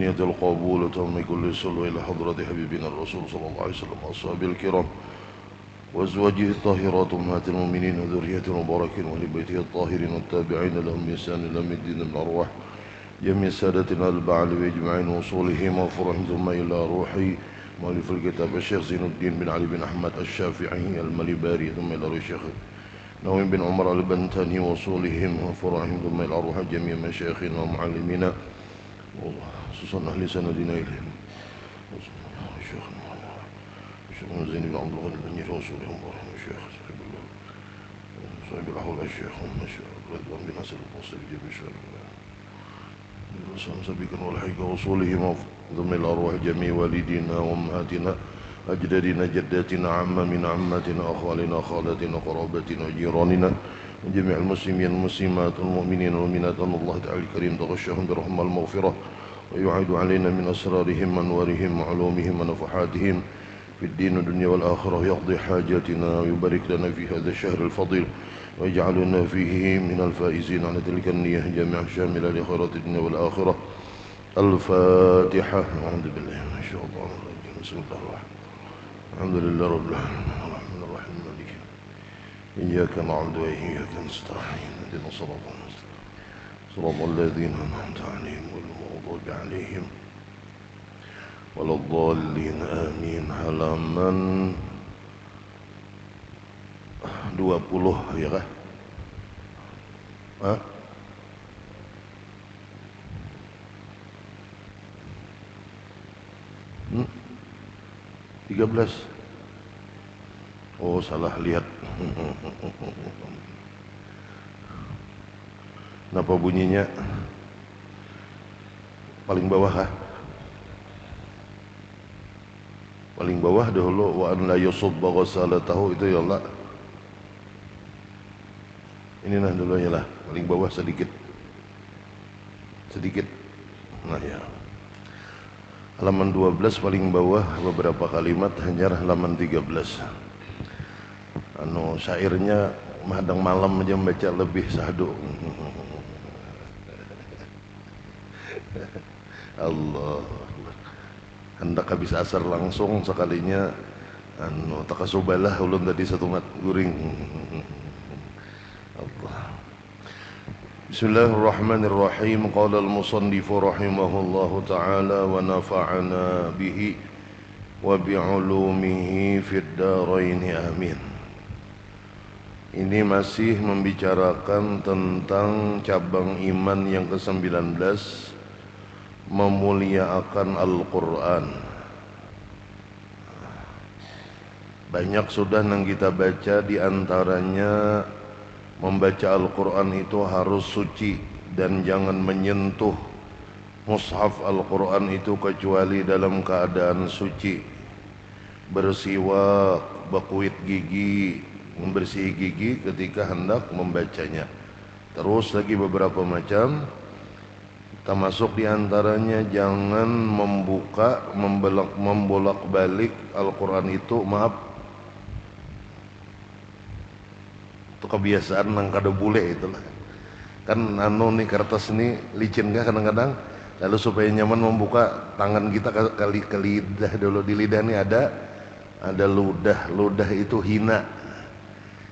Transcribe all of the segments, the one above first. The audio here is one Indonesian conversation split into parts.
بنية القبول وتم كل الصلوة إلى حضرة حبيبنا الرسول صلى الله عليه وسلم وأصحابه الكرام وأزواجه الطاهرات أمهات المؤمنين وذرية المباركين وأهل بيته الطاهرين والتابعين لهم بإحسان إلى يوم الدين من الأرواح جميع سادتنا البعل وإجمعين وصولهم وفرهم ثم إلى روحي مؤلف الكتاب الشيخ زين الدين بن علي بن أحمد الشافعي المليباري ثم إلى روح الشيخ نويم بن عمر البنتاني وصولهم وفرهم ثم إلى روح جميع مشايخنا ومعلمينا خصوصا أهل سندنا إليهم الشيخ زين بن عبد الله بن رسولهم الشيخ صاحب الأحوال الشيخ رضوان بن ناصر القصري جميع سبيكا والحيك وصولهم ثم إلى أرواح جميع والدينا وأمهاتنا أجدادنا جداتنا عمامنا عماتنا أخوالنا خالاتنا قراباتنا وجيراننا وجميع المسلمين والمسلمات والمؤمنين والمؤمنات أن الله تعالى الكريم تغشهم برحمة المغفرة ويعيد علينا من أسرارهم وأنوارهم وعلومهم ونفحاتهم في الدين والدنيا والآخرة يقضي حاجاتنا ويبارك لنا في هذا الشهر الفضيل ويجعلنا فيه من الفائزين على تلك النية جميع شاملة لخيرات الدنيا والآخرة. الفاتحة. أعوذ بالله من الشيطان الرجيم. بسم الله الرحمن الرحيم. الحمد لله رب العالمين الرحمن الرحيم مالك إياك نعبد وإياك نستعين اهدنا الصراط المستقيم صراط الذين أنعمت عليهم غير المغضوب عليهم ولا الضالين آمين. Halaman 20 ya kah? Hah? Hmm? 13. Oh, salah lihat. Kenapa bunyinya paling bawah kah? Paling bawah dahulu wa an la yusubba ghasalatahu itu ya Allah. Ini nah dulu ya lah, paling bawah sedikit. Nah ya. Halaman 12 paling bawah beberapa kalimat hanya halaman 13. Syairnya madang malam aja membaca lebih sahdu. Allah. Hendak habis asar langsung sekalinya takasubalah ulun tadi satu mat guring. Allah. Bismillahirrahmanirrahim. Qala al-musannif rahimahullahu ta'ala wa nafa'ana bihi wa bi'ulumihi fid dharain amin. Ini masih membicarakan tentang cabang iman yang ke-19, memuliakan Al-Quran. Banyak sudah yang kita baca, diantaranya membaca Al-Quran itu harus suci dan jangan menyentuh mushaf Al-Quran itu kecuali dalam keadaan suci. Bersiwak, berkuit gigi, membersih gigi ketika hendak membacanya. Terus lagi beberapa macam, termasuk diantaranya jangan membolak-balik Al-Quran itu, itu kebiasaan nang kada bule itulah. Kan nih kertas ini licin kah kadang-kadang, lalu supaya nyaman membuka tangan kita kali ke lidah dulu. Di lidah ini ada ludah itu hina.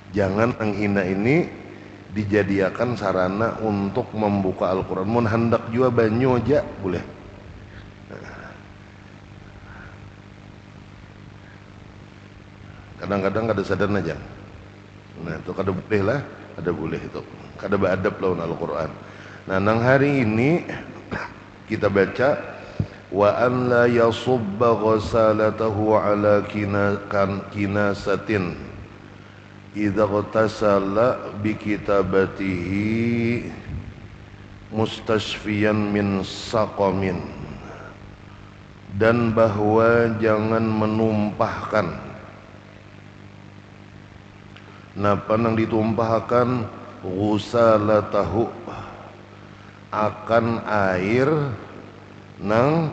Jangan yang hina ini dijadikan sarana untuk membuka Al-Quran. Mun hendak juga banyu aja boleh. Kadang-kadang kada sadar aja. Nah itu kada boleh lah, kada boleh itu. Kada beradab lawan Al-Quran. Nah nang hari ini kita baca wa an la yasubba ghasalatahu ala kinasatin idza ghatasala bi kitabatihi mustashfiyan min saqamin. Dan bahwa jangan menumpahkan. Napa nang ditumpahkan ghusalatahu akan air nang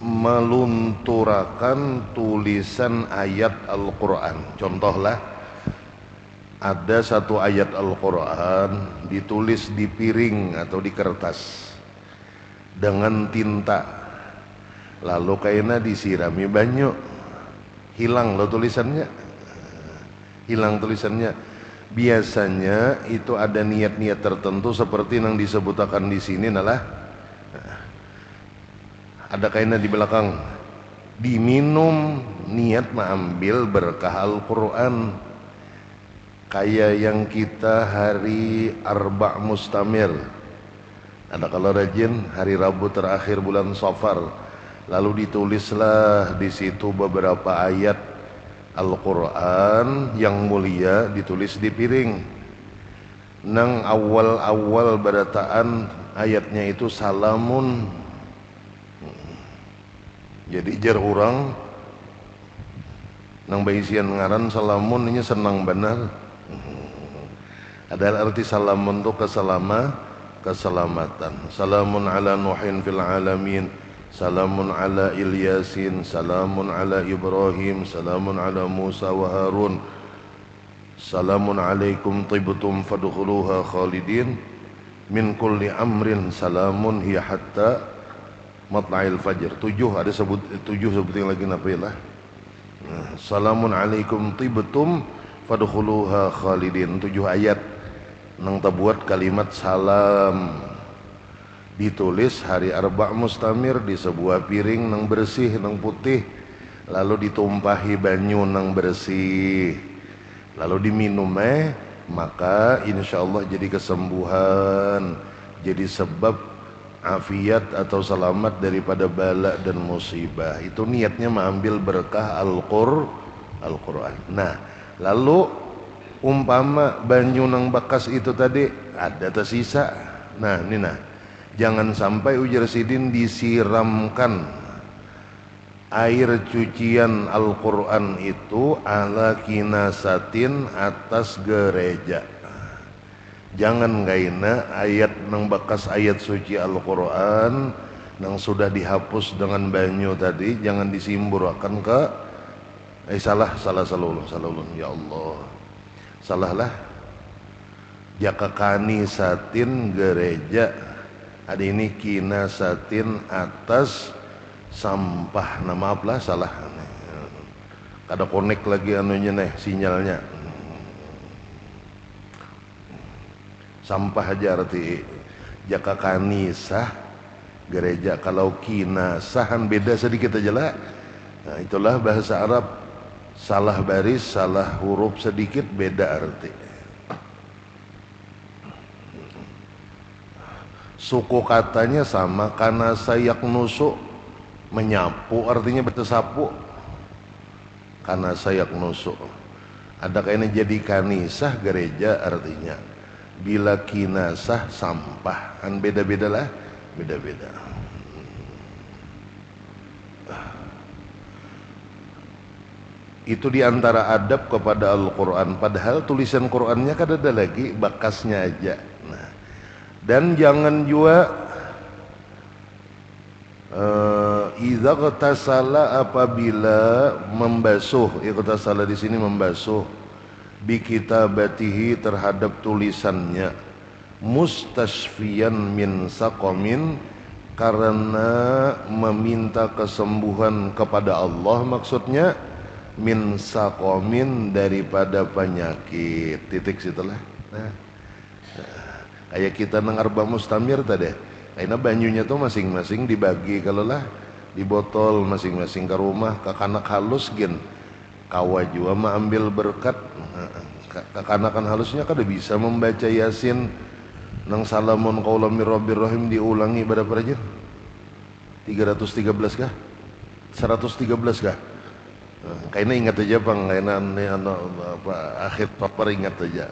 melunturakan tulisan ayat Al-Quran. Contohlah, ada satu ayat Al-Quran ditulis di piring atau di kertas, dengan tinta, lalu kaina disirami banyu, hilang lo tulisannya, hilang tulisannya. Biasanya itu ada niat-niat tertentu seperti yang disebutkan di sini adalah ada kaina di belakang, diminum niat mengambil berkah Al-Quran. Kayak yang kita hari Arba' Mustamir, ada kalau rajin hari Rabu terakhir bulan Safar, lalu ditulislah di situ beberapa ayat Al-Quran yang mulia ditulis di piring. Nang awal-awal berataan ayatnya itu salamun. Jadi jar orang nang baisian ngaran salamun ini senang benar. Ada arti salamun itu keselamatan. Salamun ala Nuhin fil alamin, salamun ala Ilyasin, salamun ala Ibrahim, salamun ala Musa wa Harun, salamun alaikum tibtum fadkhuluha khalidin min kulli amrin salamun hiya hatta matla'il fajr. Ada tujuh sebutin lagi nafilah. Salamun alaikum tibtum fadkhuluha khalidin. 7 ayat nang terbuat kalimat salam, ditulis hari Arba' Mustamir di sebuah piring nang bersih nang putih, lalu ditumpahi banyu nang bersih, lalu diminum maka insyaallah jadi kesembuhan, jadi sebab afiat atau selamat daripada bala dan musibah. Itu niatnya mengambil berkah Al-Quran. Nah, lalu umpama banyu nang bekas itu tadi ada tersisa, nah ini jangan sampai ujar sidin disiramkan air cucian Al-Quran itu ala kinasatin atas gereja. Jangan gaina ayat nang bekas ayat suci Al-Quran nang sudah dihapus dengan banyu tadi, jangan disimburkan ke salah ya Allah, salahlah. Jaka kanisatin gereja, ada ini kinasatin atas sampah. Nah maaf lah salah, kada connect lagi anunya sinyalnya. Sampah aja arti jaka kanisah gereja. Kalau kinasahan beda sedikit aja lah. Nah itulah bahasa Arab, salah baris, salah huruf sedikit beda arti. Suku katanya sama, karena sayak nusuk menyapu artinya bertesapu. Karena sayak nusuk. Ada kayaknya jadi kanisah gereja artinya. Bila kinasah sampah, kan beda-beda lah, beda-beda. Itu diantara adab kepada Al-Quran. Padahal tulisan Qurannya kan ada lagi, bakasnya aja. Nah, dan jangan juga idza qtasala, apabila membasuh, iqtasala di sini membasuh, bi kitabatihi terhadap tulisannya, mustasfiyan min saqamin, karena meminta kesembuhan kepada Allah, maksudnya min saqamin daripada penyakit. Titik situlah. Nah, kayak kita nang Arba' Mustamir tadi, karena banyunya tuh masing-masing dibagi, kalau lah di botol masing-masing ke rumah, ke kanak halus gen kawa juga ambil berkat. Kekanakan halusnya kada bisa membaca Yasin nang salamun qaulam mir rabbir rahim diulangi berapa aja? 313 kah? 113 kah? Kayaknya ingat aja bang, kayaknya apa akhir paper ingat aja.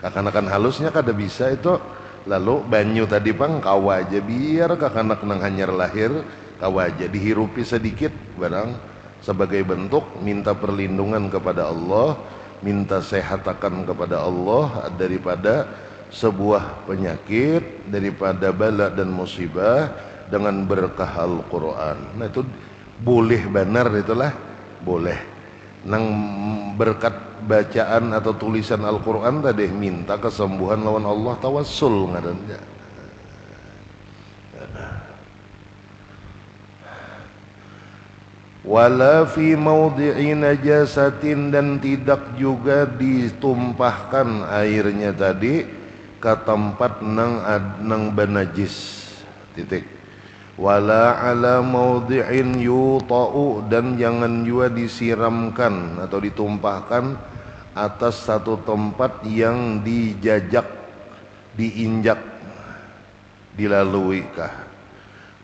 Kekanakan halusnya kada bisa itu. Lalu banyu tadi bang kawa aja, biar kekanak nang hanyar lahir kawa aja dihirupi sedikit barang, sebagai bentuk minta perlindungan kepada Allah, minta sehatakan kepada Allah daripada sebuah penyakit, daripada bala dan musibah dengan berkah Al-Quran. Nah itu boleh benar, itulah boleh. Nang berkat bacaan atau tulisan Al-Quran tadi minta kesembuhan lawan Allah, tawassul ngarannya. Wala fi maudhi'i najasatin, dan tidak juga ditumpahkan airnya tadi ke tempat nang banajis. Titik. Wala ala maudhi'in yuta'u, dan jangan juga disiramkan atau ditumpahkan atas satu tempat yang dijajak, diinjak, dilalui kah.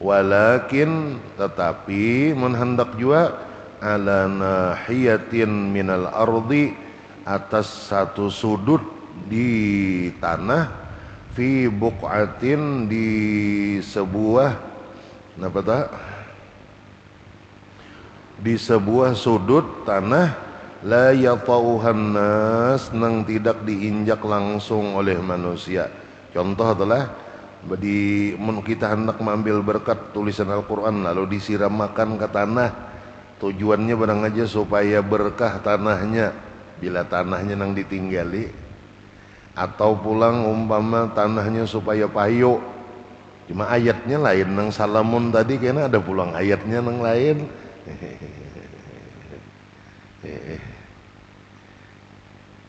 Walakin, tetapi menhendak juga ala nahiyatin minal ardi, atas satu sudut di tanah, fi buq'atin, di sebuah apa tak? Di sebuah sudut tanah, la yatauhan nas, nang tidak diinjak langsung oleh manusia. Contoh adalah kita hendak mengambil berkat tulisan Al-Quran lalu disiramakan ke tanah, tujuannya barang aja supaya berkah tanahnya bila tanahnya nang ditinggali, atau pulang umpama tanahnya supaya payu. Cuma ayatnya lain nang Salamun tadi, karena ada pulang ayatnya nang lain.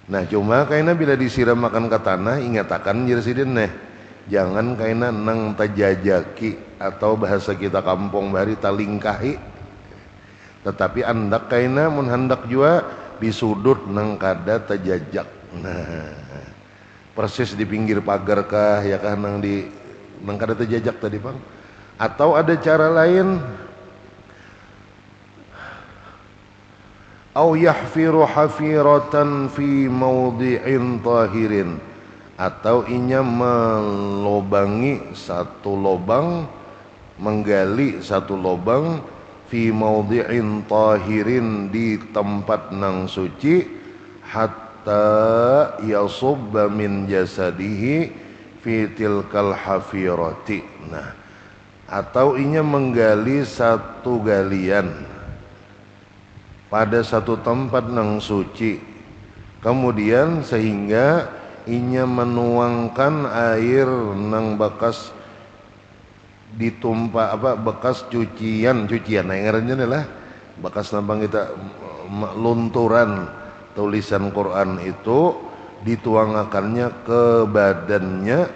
Nah cuma karena bila disiramakan ke tanah, ingatakan jersidin nih, jangan kaina nang tajajaki, atau bahasa kita kampung bahari talingkahi, tetapi andak kaina mun hendak jua di sudut nang kada tajajak. Nah, persis di pinggir pagar kah ya kah nang kada tajajak tadi Bang. Atau ada cara lain, au yahfiru hafiratan fi maudhi'in tahirin, atau inya melobangi satu lobang, menggali satu lobang, fi maudhi'in tahirin, di tempat nang suci, hatta yasubba min jasadihi fi tilkal hafirati. Nah, atau inya menggali satu galian pada satu tempat nang suci, kemudian sehingga inya menuangkan air nang bekas ditumpah bekas cucian nah ngarannya adalah bekas nambang kita lunturan tulisan Quran itu dituangkannya ke badannya,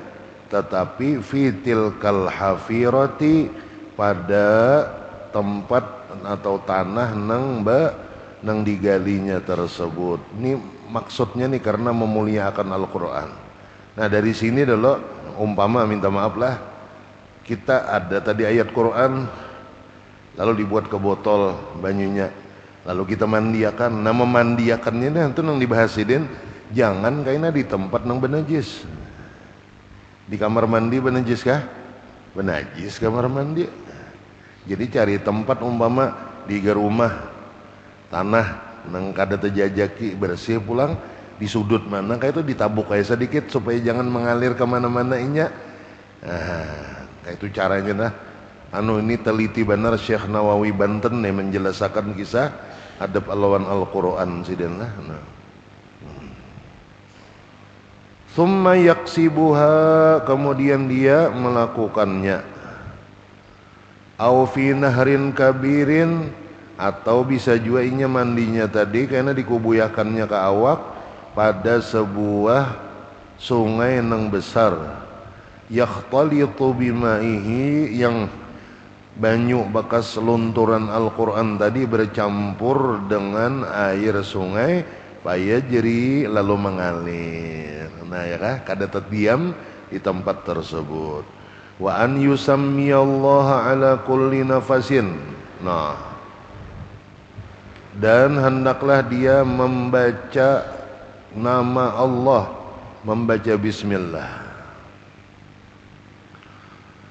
tetapi fitil kal hafirati, pada tempat atau tanah nang digalinya tersebut. Ini maksudnya nih karena memuliakan Al-Quran. Nah dari sini dulu umpama minta maaf lah, kita ada tadi ayat Quran lalu dibuat ke botol banyunya, lalu kita mandiakan. Nah memandiakannya itu nang dibahasidin, jangan kaina di tempat nang benajis. Di kamar mandi benajis kah? Benajis kamar mandi. Jadi cari tempat umpama di rumah tanah nang kada terjajaki, bersih pulang di sudut mana kayak itu ditabuk kayak sedikit supaya jangan mengalir kemana-mana inya. Nah, kayak itu caranya dah. Ini teliti benar Syekh Nawawi Banten nih menjelaskan kisah adab lawan Al-Quran sidin lah. Nah. Summa yaksibuha, kemudian dia melakukannya. Au fi nahrin kabirin, atau bisa juga inya mandinya tadi karena dikubuyakannya ke awak pada sebuah sungai nang besar, yakhtalitu bimaihi, yang banyu bekas lunturan Al-Quran tadi bercampur dengan air sungai, fayajri, lalu mengalir. Nah ya kah, kada terdiam di tempat tersebut. Wa an yusammiyallaha ala kulli nafasin. Nah, dan hendaklah dia membaca nama Allah, membaca bismillah,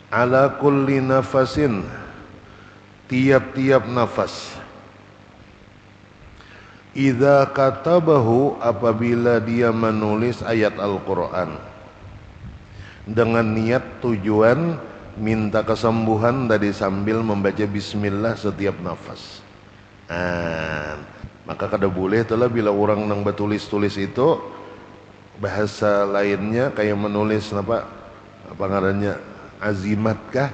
ala kulli nafasin, tiap-tiap nafas. Idza katabahu, apabila dia menulis ayat Al-Quran dengan niat tujuan minta kesembuhan tadi sambil membaca bismillah setiap nafas. Maka kada boleh telah bila orang nang batulis-tulis itu bahasa lainnya kayak menulis apa ngarannya azimat kah,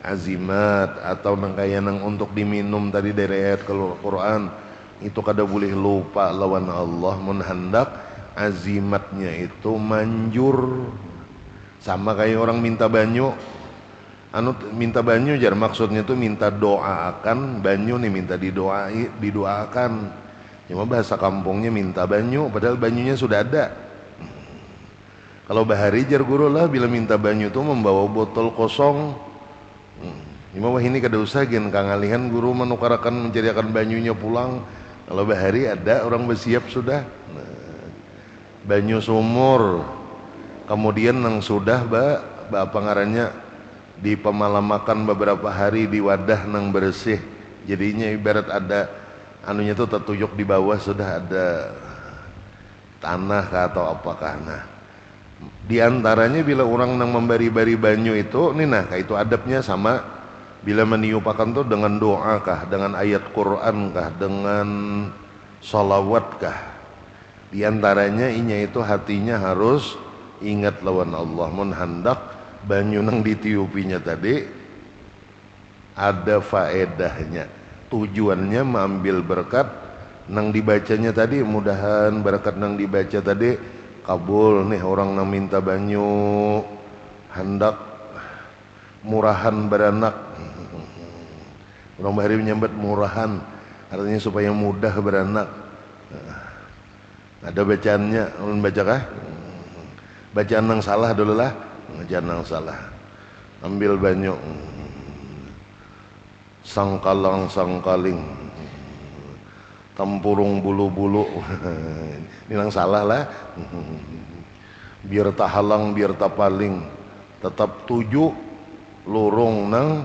azimat atau nang kayak nang untuk diminum tadi dari ayat Al-Quran itu kada boleh lupa lawan Allah. Mun hendak azimatnya itu manjur, sama kayak orang minta banyu, minta banyu jar maksudnya tuh minta doa akan banyu nih, minta didoakan. Cuma bahasa kampungnya minta banyu padahal banyunya sudah ada. Kalau bahari jar guru lah bila minta banyu tuh membawa botol kosong. Cuma wah ini kada usah gen kangalihan guru menukarakan mencariakan banyunya pulang. Kalau bahari ada orang bersiap sudah. Banyu sumur. Kemudian nang sudah apa ngarannya di pemalamakan beberapa hari di wadah nang bersih, jadinya ibarat ada anunya tuh tertuyuk di bawah sudah ada tanah kah atau apakah. Nah di antaranya bila orang nang membari-bari banyu itu nih, nah kayak itu adabnya sama bila meniupakan tuh dengan doa kah, dengan ayat Quran kah, dengan sholawat kah. Di antaranya inya itu hatinya harus ingat lawan Allah. Mun hendak banyu nang ditiupinya tadi ada faedahnya, tujuannya mengambil berkat nang dibacanya tadi. Mudahan berkat nang dibaca tadi kabul nih. Orang nang minta banyu hendak murahan beranak, orang bahari menyambat murahan artinya supaya mudah beranak. Ada bacaannya, ulun baca kah? Bacaan nang salah dulu lah, bacaan nang salah. Ambil banyu, sangkalang sangkaling, tempurung bulu-bulu. Ini nang salah lah. Biar tahalang, biar tapaling, tetap 7 lurung nang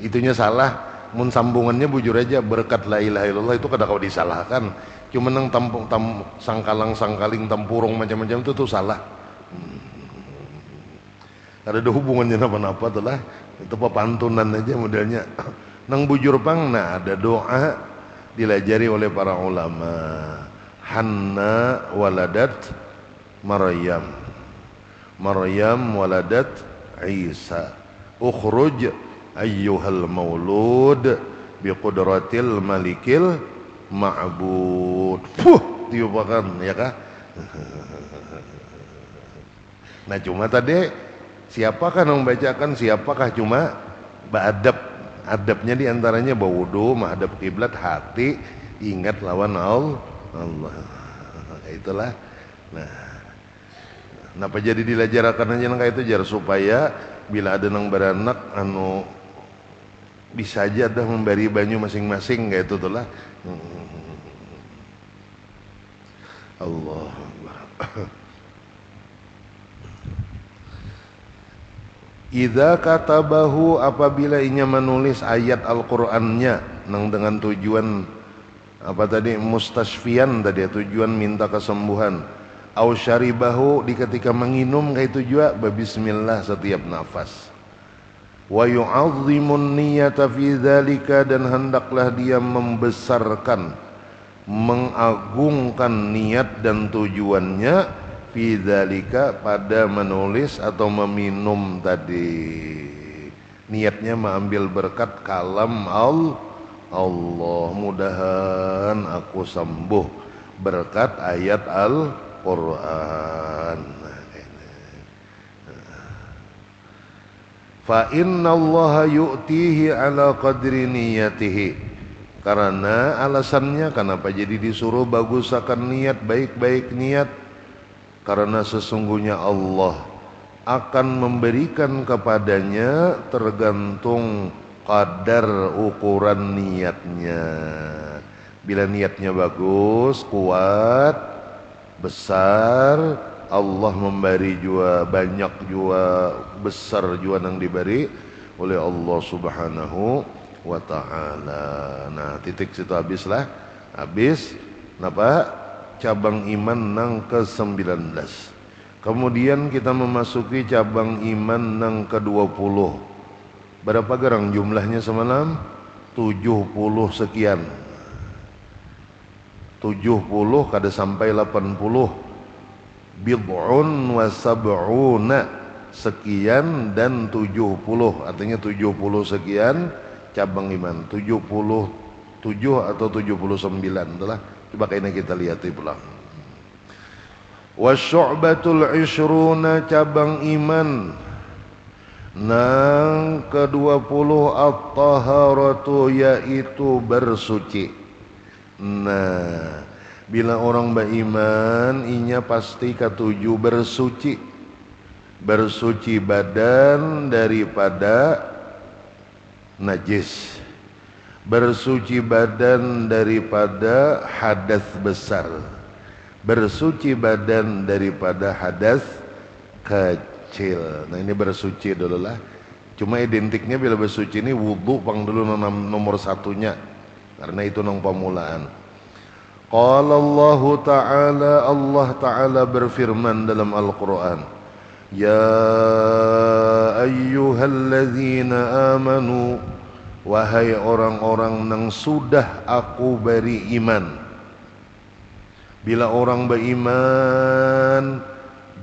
itunya salah. Mun sambungannya bujur aja berkat la ilaha illallah itu kada kau disalahkan. Cuma nang sangkalang sangkaling tempurung macam-macam itu tuh salah. Kada ada hubungannya apa-apa tuh lah. Itu pepantunan aja modelnya. Nang bujur pang nah ada doa dilajari oleh para ulama. Hanna waladat Maryam, Maryam waladat Isa, ukhruj ayyuhal maulud biqudratil malikil ma'bud. Tiupakan ya kah? Nah cuma tadi siapakah yang membacakan, siapakah cuma adabnya diantaranya berwudu, menghadap kiblat, hati ingat lawan Allah. Itulah. Nah kenapa jadi dilajarakan aja nang kayak itu jar supaya bila ada nang beranak anu bisa aja dah memberi banyu masing-masing kayak itu tuh lah. Allah. Idza katabahu apabila inya menulis ayat Al-Qur'annya nang dengan tujuan apa tadi mustasfian tadi tujuan minta kesembuhan. Au syaribahu di ketika menginum kayak itu juga bismillah setiap nafas. Wa yu'azzimun niyata fi dzalika dan hendaklah dia membesarkan, mengagungkan niat dan tujuannya fi dzalika pada menulis atau meminum tadi. Niatnya mengambil berkat kalam Allah, mudahan aku sembuh berkat ayat Al-Quran. Fa innallaha yu'tihi ala qadri niyatihi. Karena alasannya kenapa jadi disuruh bagusakan niat, baik-baik niat, karena sesungguhnya Allah akan memberikan kepadanya tergantung kadar ukuran niatnya. Bila niatnya bagus, kuat, besar, Allah memberi jua banyak jua besar jua yang diberi oleh Allah Subhanahu wa ta'ala. Nah titik situ habislah. Habis napa cabang iman nang ke-19. Kemudian kita memasuki cabang iman nang ke-20. Berapa gerang jumlahnya semalam? 70 sekian. 70 kada sampai 80. Bid'un wa sab'una, sekian dan 70. Artinya 70 sekian cabang iman. 77 atau 79. Itulah. Coba kayaknya kita lihat pulang. Wa syu'batul 20, cabang iman. Nang ke-20 at-taharatu, yaitu bersuci. Nah, bila orang beriman inya pasti ketujuh bersuci. Bersuci badan daripada najis. Bersuci badan daripada hadas besar. Bersuci badan daripada hadas kecil. Nah, ini bersuci dulu lah. Cuma identiknya bila bersuci ini wudu pang dulu nomor satunya, karena itu nang pamulaan. Qala Allah Ta'ala, Allah Ta'ala berfirman dalam Al-Quran, ya ayyuhalladzina amanu, wahai orang-orang nang sudah aku beri iman. Bila orang beriman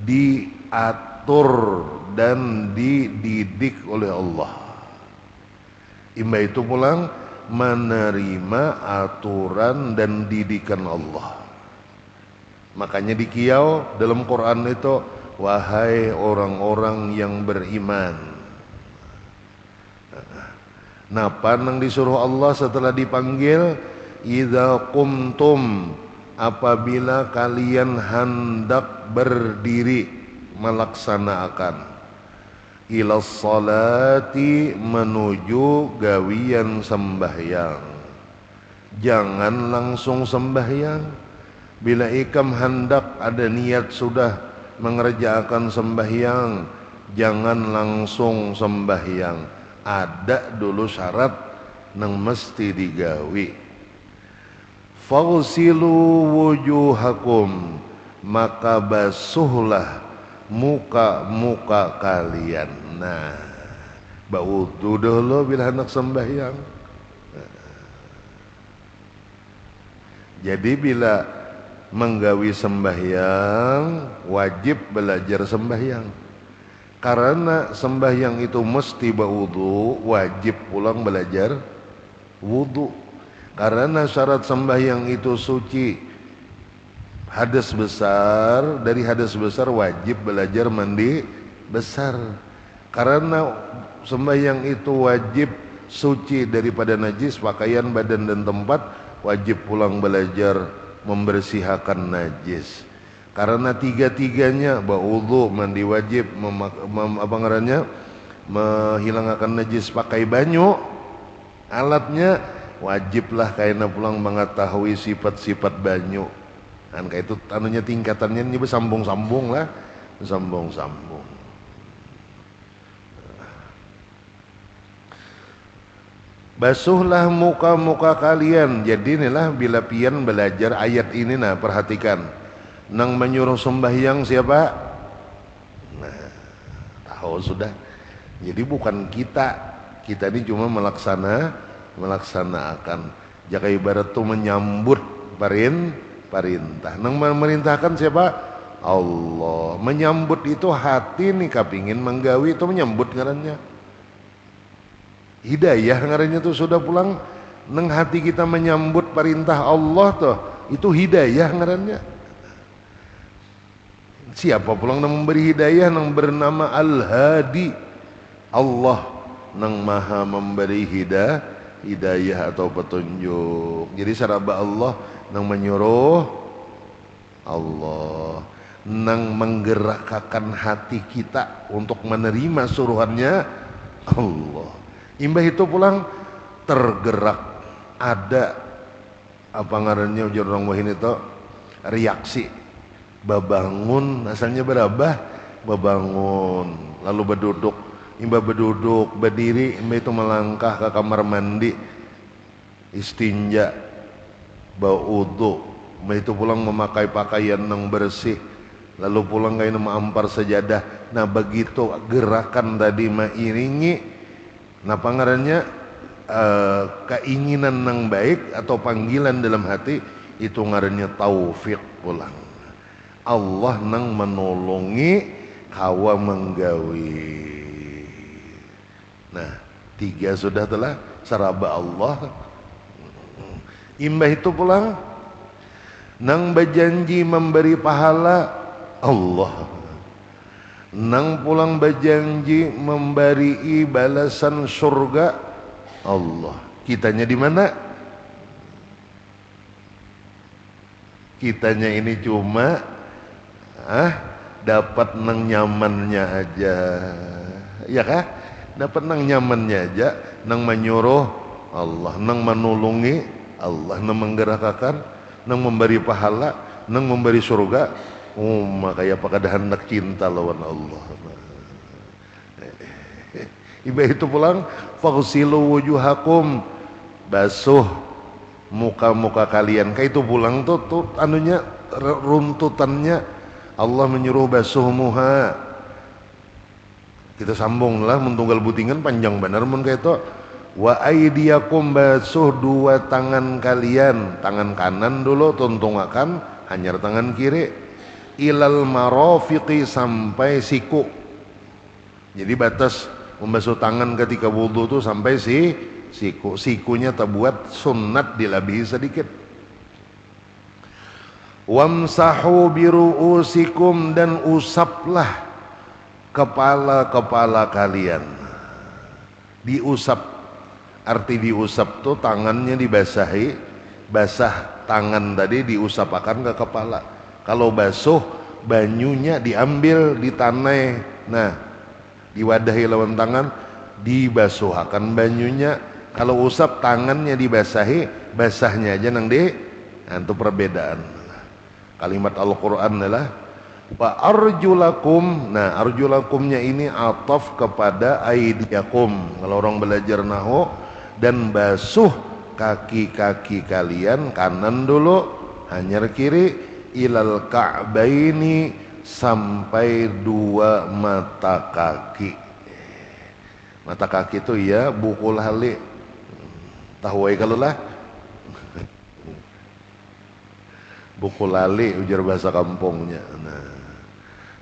diatur dan dididik oleh Allah. Imba itu pulang menerima aturan dan didikan Allah. Makanya di Kiau dalam Quran itu, wahai orang-orang yang beriman. Napa nang disuruh Allah setelah dipanggil? Idza qumtum, apabila kalian hendak berdiri melaksanakan, ila salati, menuju gawian sembahyang. Jangan langsung sembahyang. Bila ikam hendak ada niat sudah mengerjakan sembahyang, jangan langsung sembahyang. Ada dulu syarat nang mesti digawi. Faghsilu wujuhakum, maka basuhlah muka-muka kalian. Nah, baudu dulu bila hendak sembahyang. Jadi bila menggawi sembahyang wajib belajar sembahyang. Karena sembahyang itu mesti baudu, wajib pulang belajar wudu. Karena syarat sembahyang itu suci. Hadas besar, dari hadas besar wajib belajar mandi besar. Karena sembahyang itu wajib suci daripada najis pakaian, badan dan tempat, wajib pulang belajar membersihkan najis. Karena tiga-tiganya, wudu, mandi wajib, menghilangkan najis pakai banyu, alatnya wajiblah kaina pulang mengetahui sifat-sifat banyu. Kan kayak itu anunya tingkatannya ini bersambung-sambung lah, sambung-sambung. Basuhlah muka-muka kalian. Jadi inilah bila pian belajar ayat ini, nah perhatikan. Nang menyuruh sembahyang siapa? Nah, tahu sudah. Jadi bukan kita. Kita ini cuma melaksanakan. Jaka ibarat tuh menyambut perintah. Nang memerintahkan siapa? Allah. Menyambut itu hati nih kapingin menggawi itu menyambut ngarannya. Hidayah ngarannya tuh sudah pulang nang hati kita menyambut perintah Allah tuh, itu hidayah ngarannya. Siapa pulang nang memberi hidayah nang bernama Al-Hadi. Allah nang maha memberi hidayah atau petunjuk. Jadi saraba Allah nang menyuruh, Allah nang menggerakkan hati kita untuk menerima suruhannya, Allah. Imbah itu pulang tergerak, ada apa ngarannya ujar orang wahin itu reaksi. Babangun, asalnya berabah, babangun, lalu berduduk. Imbah berduduk, berdiri, imbah itu melangkah ke kamar mandi, istinja, bau wudu. Imbah itu pulang memakai pakaian yang bersih, lalu pulang kayak mengampar sejadah. Nah begitu gerakan tadi mengiringi Nah pangarannya keinginan nang baik atau panggilan dalam hati itu ngarannya taufik pulang. Allah nang menolongi kawa menggawi. Nah, tiga sudah telah saraba Allah. Imbah itu pulang nang berjanji memberi pahala Allah. Nang pulang berjanji memberi balasan surga Allah. Kitanya di mana? Kitanya ini cuma dapat nang nyamannya aja. Ya kah? Dapat nang nyamannya aja, nang menyuruh Allah, nang menolongi Allah, nang menggerakkan, nang memberi pahala, nang memberi surga. Makanya apakah hendak cinta lawan Allah. Iba itu pulang, faghsilu wujuhakum, basuh muka-muka kalian. Kayak itu pulang tuh anunya runtutannya Allah menyuruh basuh muha. Kita sambunglah mentunggal butingan panjang benar mun kayak itu. Wa aydiyakum, basuh dua tangan kalian, tangan kanan dulu tuntungakan, hanyar tangan kiri, ilal marafiqi, sampai siku. Jadi batas membasuh tangan ketika wudhu tuh sampai siku. Sikunya terbuat sunnat dilabihi sedikit. Wamsahu biru'usikum, dan usaplah kepala-kepala kalian. Diusap, arti diusap tuh tangannya dibasahi, basah tangan tadi diusapakan ke kepala. Kalau basuh, banyunya diambil di tanah, nah diwadahi lawan tangan, dibasuhakan banyunya. Kalau usap tangannya dibasahi, basahnya aja nang nah, itu perbedaan. Kalimat Al-Quran adalah wa arjulakum. Nah arjulakumnya ini ataf kepada aidiyakum kalau orang belajar nahu. Dan basuh kaki-kaki kalian, kanan dulu hanyar kiri, ilal ka'baini, sampai dua mata kaki. Mata kaki itu ya bukul hali, tahu kalau lah bukul hali ujar bahasa kampungnya. Nah,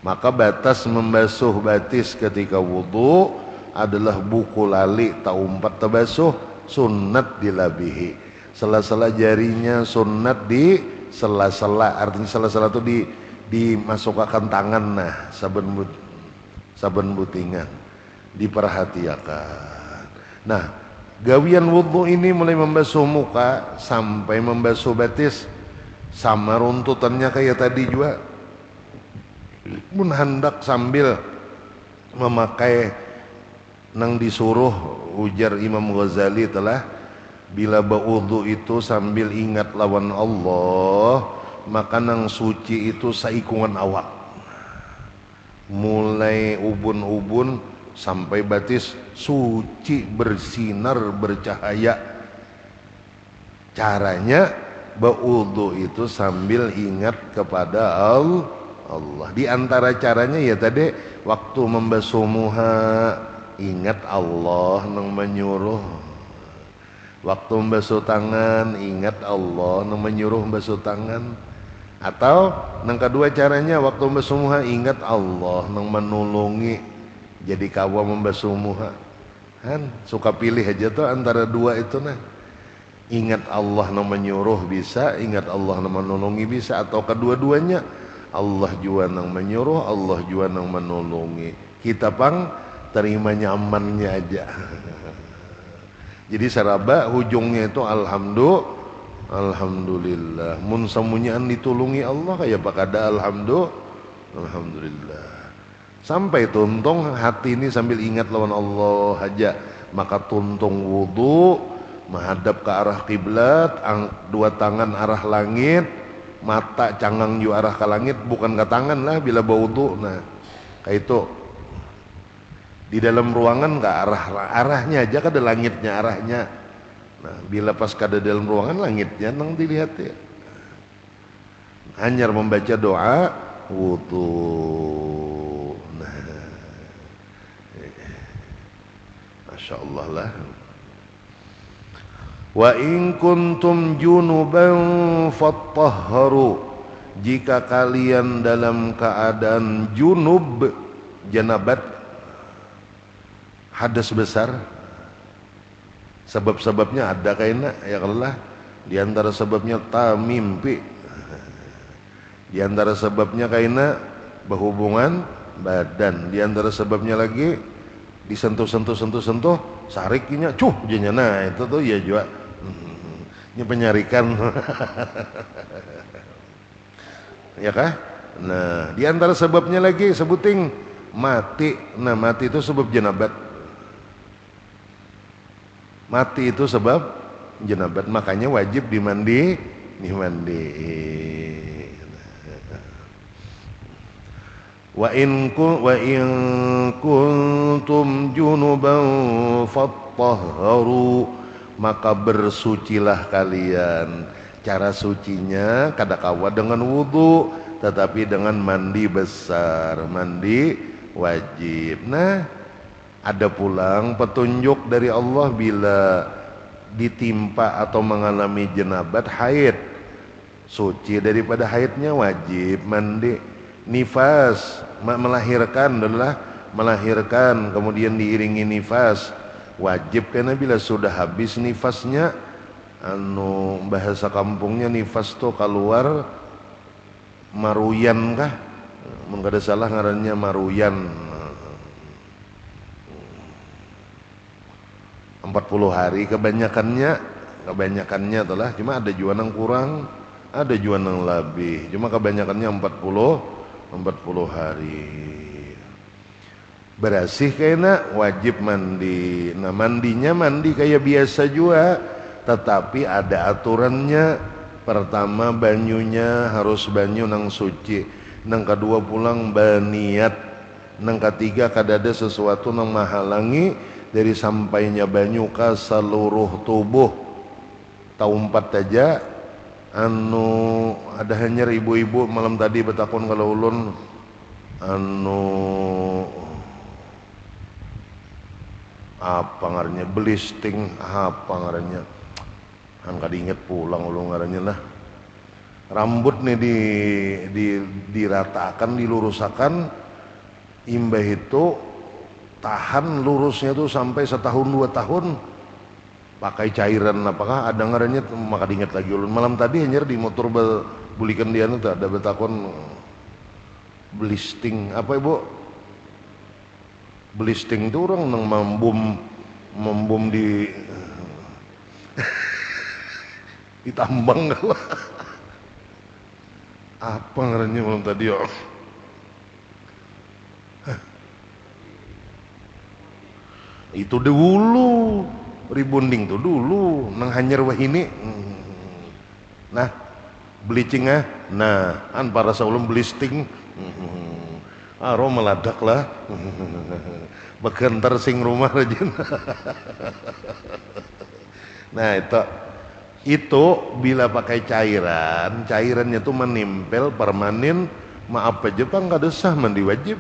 maka batas membasuh batis ketika wudhu adalah bukul hali, taumpat terbasuh, sunnat dilabihi. Sela-sela jarinya sunnat di sela-sela, artinya sela-sela itu dimasukkan tangan, nah saben butingan diperhatikan. Nah gawian wudhu ini mulai membasuh muka sampai membasuh batis, sama runtutannya kayak tadi juga. Mun hendak sambil memakai nang disuruh, ujar Imam Ghazali telah, bila berwudhu itu sambil ingat lawan Allah, maka nang suci itu saikungan awak, mulai ubun-ubun sampai batis suci, bersinar, bercahaya. Caranya berwudhu itu sambil ingat kepada Allah. Di antara caranya ya tadi waktu membasuh muha, ingat Allah nang menyuruh. Waktu membasuh tangan, ingat Allah nang menyuruh membasuh tangan. Atau nang kedua caranya waktu membasuh muha, ingat Allah nang menolongi, jadi kawa membasuh muha. Kan suka pilih aja tuh antara dua itu. Nah ingat Allah nang menyuruh bisa, ingat Allah nang menolongi bisa, atau kedua-duanya. Allah juga nang menyuruh, Allah juga nang menolongi. Kita pang terima nyamannya aja. Jadi saraba hujungnya itu alhamdulillah. Mun semuanyaan ditulungi Allah kayak pak ada alhamdulillah. Sampai tuntung hati ini sambil ingat lawan Allah aja, maka tuntung wudu, menghadap ke arah kiblat, dua tangan arah langit, mata cangang ju arah ke langit, bukan ke tangan lah bila berwudu. Nah kayak itu di dalam ruangan ke arahnya aja, ke langitnya arahnya. Nah bila pas ke dalam ruangan langitnya nang dilihat ya, hanya membaca doa wudu. Nah insyaallah lah. Wa in kuntum junuban fattahharu, jika kalian dalam keadaan junub, janabat, hadas besar, sebab-sebabnya ada kayaknya ya Allah. Di antara sebabnya mimpi, di antara sebabnya kayaknya berhubungan badan, di antara sebabnya lagi disentuh sariknya jadinya. Nah itu tuh ya juga ini penyarikan. Ya kah? Nah di antara sebabnya lagi sebuting mati. Nah mati itu sebab janabat, mati itu sebab janabat, makanya wajib dimandi. Wa in kuntum junuban fattahharu, maka bersucilah kalian. Cara sucinya kadakawa dengan wudu, tetapi dengan mandi besar, mandi wajib. Nah ada pulang petunjuk dari Allah bila ditimpa atau mengalami jenabat haid, suci daripada haidnya wajib mandi. Nifas, melahirkan adalah melahirkan kemudian diiringi nifas, wajib karena bila sudah habis nifasnya, bahasa kampungnya nifas tuh keluar maruyan kah, mungkin ada salah ngarannya maruyan, 40 hari kebanyakannya adalah, cuma ada juga yang kurang, ada juga yang lebih, cuma kebanyakannya 40 hari. Berasih kayaknya wajib mandi. Nah mandinya mandi kayak biasa juga, tetapi ada aturannya. Pertama banyunya harus banyu nang suci, nang kedua pulang baniat, nang ketiga kadada sesuatu nang menghalangi dari sampainya banyu ke seluruh tubuh. Tahu 4 aja. Ada hanya ibu-ibu malam tadi betakon kalau ulun apa ngarannya blisting, apa ngarannya diinget pulang ulun ngarannya lah, rambut nih diratakan, dilurusakan, imbah itu tahan lurusnya tuh sampai 1-2 tahun pakai cairan apakah ada ngarannya, maka diingat lagi ulun malam tadi hanya di motor bulikan dia tuh ada betakon blisting apa ibu, blisting itu orang nang membum ditambang kalau apa ngarannya malam tadi ya. Itu dulu rebonding tuh dulu nang hanyar wahini. Nah bleaching nah an para saulum blisting, roh meladak lah. Begentar sing rumah aja. Nah itu bila pakai cairannya tuh menempel permanen, maaf aja pak nggak desah mandi wajib.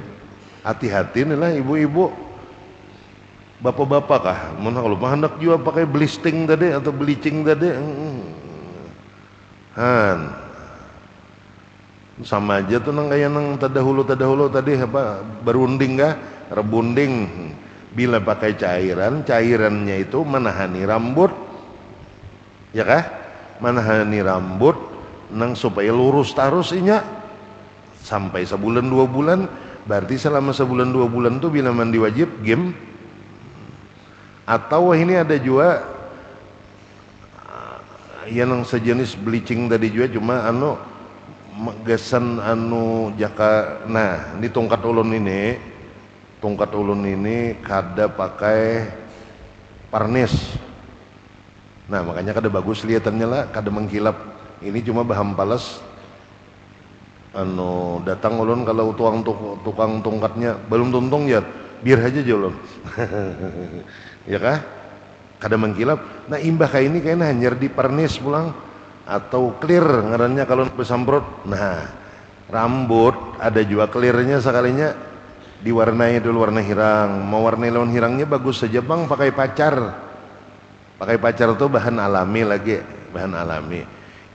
Hati-hati nih lah ibu-ibu, bapak-bapak kah, mana kalau hendak juga pakai blisting tadi atau bleaching tadi, sama aja tuh nang kayak nang tadahulu tadi apa berunding kah, rebunding. Bila pakai cairannya itu menahani rambut, ya kah, menahani rambut nang supaya lurus tarusinya sampai 1-2 bulan. Berarti selama 1-2 bulan tuh bila mandi wajib game. Atau ini ada juga yang sejenis bleaching tadi juga, cuma gesan jaka. Nah ini tongkat ulun ini kada pakai parnis. Nah makanya kada bagus lihatannya lah, kada mengkilap. Ini cuma bahan palas. Datang ulun kalau tukang tongkatnya belum tuntung ya biar aja ulun. Ya kah? Kada mengkilap. Nah imbah kayak ini kayaknya hanyar di parnis pulang atau clear ngarannya kalau besamprot. Nah rambut ada juga clearnya sekalinya. diwarnai dulu warna hirang. Mau warnai lawan hirangnya bagus saja bang, pakai pacar. Pakai pacar tuh bahan alami lagi, bahan alami.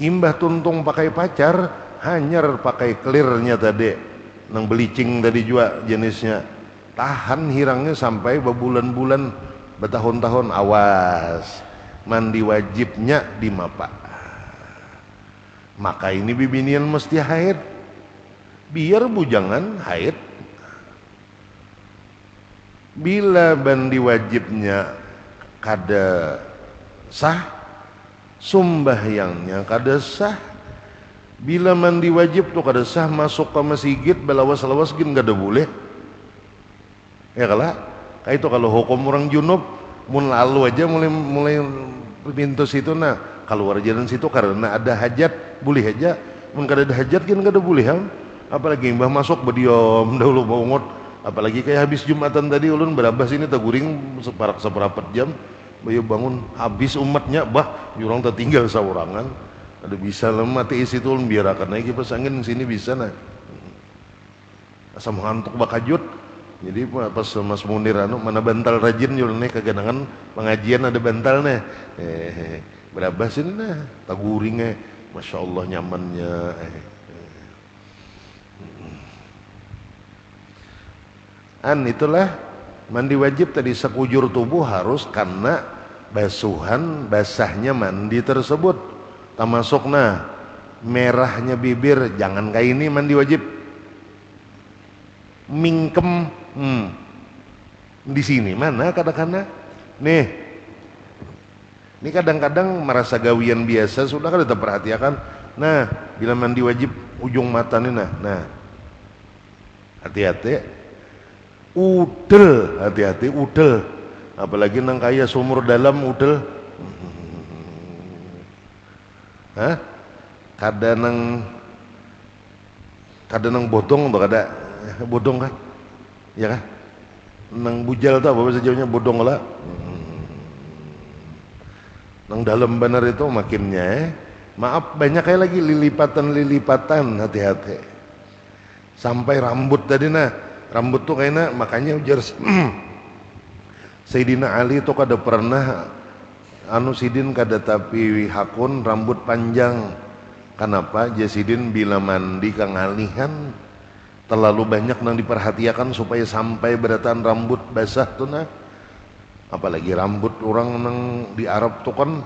Imbah tuntung pakai pacar, hanyar pakai clearnya tadi, nang bleaching tadi juga jenisnya. Tahan hirangnya sampai berbulan-bulan, bertahun-tahun. Awas, mandi wajibnya di mapa. Maka ini bibinian mesti haid, biar bujangan haid. Bila mandi wajibnya kada sah, sumbahyangnya kada sah. Bila mandi wajib tuh kada sah, masuk ke masjid belawas-lawas gin kada boleh. Ya kalah, kayak itu kalau hukum orang junub, mun lalu aja mulai pintu situ, nah keluar jalan situ karena ada hajat boleh aja. Mun kada ada hajat gin kada boleh ham. Apalagi mbah masuk berdiam dahulu bangun. Apalagi kayak habis Jumatan tadi ulun berabas ini teguring seperapat jam. Bayu bangun habis umatnya bah jurang tertinggal saurangan. Ada bisa lah mati isi tuh biarakan aja pas angin sini bisa nah. Asam ngantuk bakajut. Jadi pas Mas Munir mana bantal rajin julun nih keganangan pengajian ada bantalnya. Berabas ini nah teguringnya. Masya Allah nyamannya. Itulah mandi wajib tadi sekujur tubuh harus karena basuhan basahnya mandi tersebut. Termasuk nah merahnya bibir, jangan kayak ini mandi wajib. Mingkem di sini mana kadang-kadang nih. Ini kadang-kadang merasa gawian biasa sudah kan tetap perhatikan. Nah, bila mandi wajib ujung mata nih nah. Hati-hati. Udel, hati-hati udel, apalagi nang kaya sumur dalam udel. Kada nang bodong tuh kada bodong kah? Ya kah? Nang bujal tuh apa bahasa Jawanya bodong lah. Nang dalam benar itu makinnya. Maaf banyak kayak lagi lilipatan, hati-hati. Sampai rambut tadi nah. Rambut tuh kayaknya makanya ujar Sayyidina Ali tuh kada pernah sidin kada tapi hakun rambut panjang. Kenapa? Jasidin bila mandi kang alihan terlalu banyak nang diperhatikan supaya sampai beratan rambut basah tuh nah. Apalagi rambut orang nang di Arab tuh kan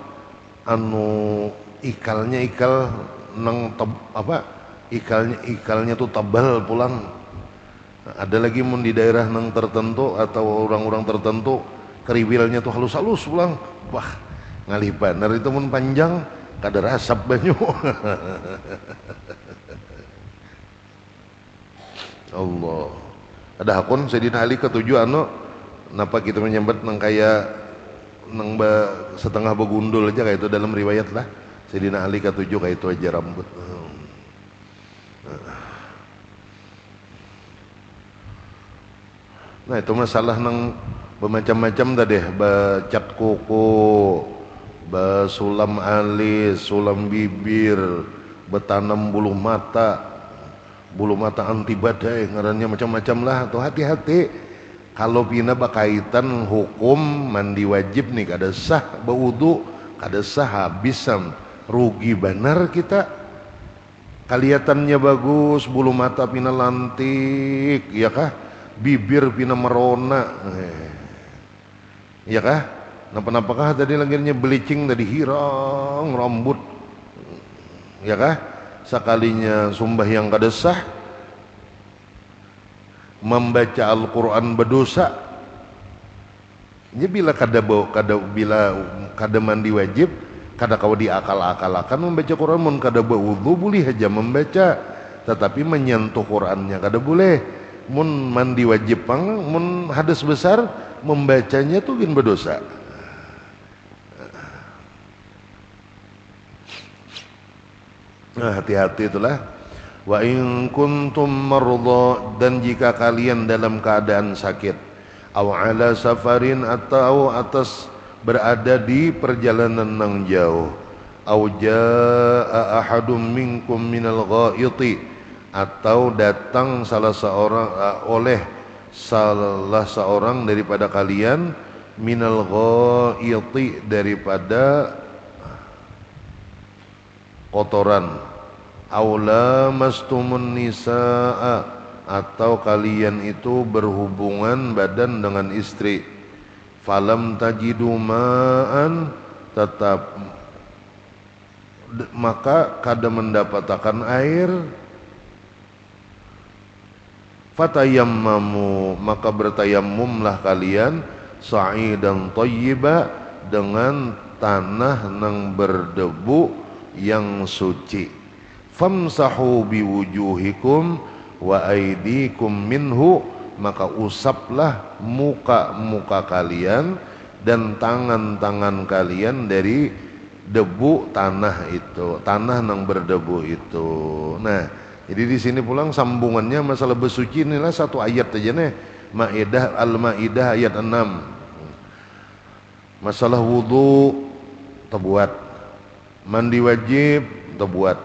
ikalnya nang ikalnya tuh tebal pulang. Ada lagi mun di daerah nang tertentu atau orang-orang tertentu keriwilnya tuh halus-halus pulang. Wah, ngalih bener itu mun panjang kada rasap banyu. Allah. Ada hakun Sayyidina Ali ketujuh napa kita menyambat nang kaya setengah begundul aja kayak itu dalam riwayat lah. Sayyidina Ali ketujuh kayak itu aja rambut. Nah itu masalah nang bermacam-macam tadi, cat kuku, sulam alis, sulam bibir, bertanam bulu mata anti badai, ngarannya macam-macam lah. Tuh hati-hati kalau pina berkaitan hukum mandi wajib nih kada sah berwudu, kada sah habisan rugi benar kita. Kelihatannya bagus, bulu mata pina lantik, ya kah? Bibir pina merona, ya kah? Napa-napakah tadi langirnya bleaching tadi hirang rambut, ya kah? Sekalinya sembahyang kada sah, membaca Al-Quran berdosa. Jadi bila kada mandi wajib, kada kau diakal-akalakan membaca Quran, mun kada berwudu boleh aja membaca, tetapi menyentuh Qurannya kada boleh. Mun mandi wajib mun hadas besar membacanya tuh gin berdosa. Nah hati-hati itulah. Wa in kuntum marda, dan jika kalian dalam keadaan sakit, aw ala safarin, atau atas berada di perjalanan yang jauh, aw jaa ahadum minkum minal ghaiti, atau datang salah seorang oleh salah seorang daripada kalian minal ghaiti daripada kotoran, aula mastumun nisaa atau kalian itu berhubungan badan dengan istri, falam tajidu ma'an tetap maka kada mendapatkan air, fatayammamu maka bertayamumlah kalian sa'idan thayyiba dengan tanah nang berdebu yang suci, famsahu biwujuhikum wa aidikum minhu maka usaplah muka-muka kalian dan tangan-tangan kalian dari debu tanah itu, tanah nang berdebu itu. Nah, jadi di sini pulang sambungannya masalah bersuci inilah satu ayat aja nih. Maidah Al-Maidah ayat 6. Masalah wudu terbuat, mandi wajib terbuat,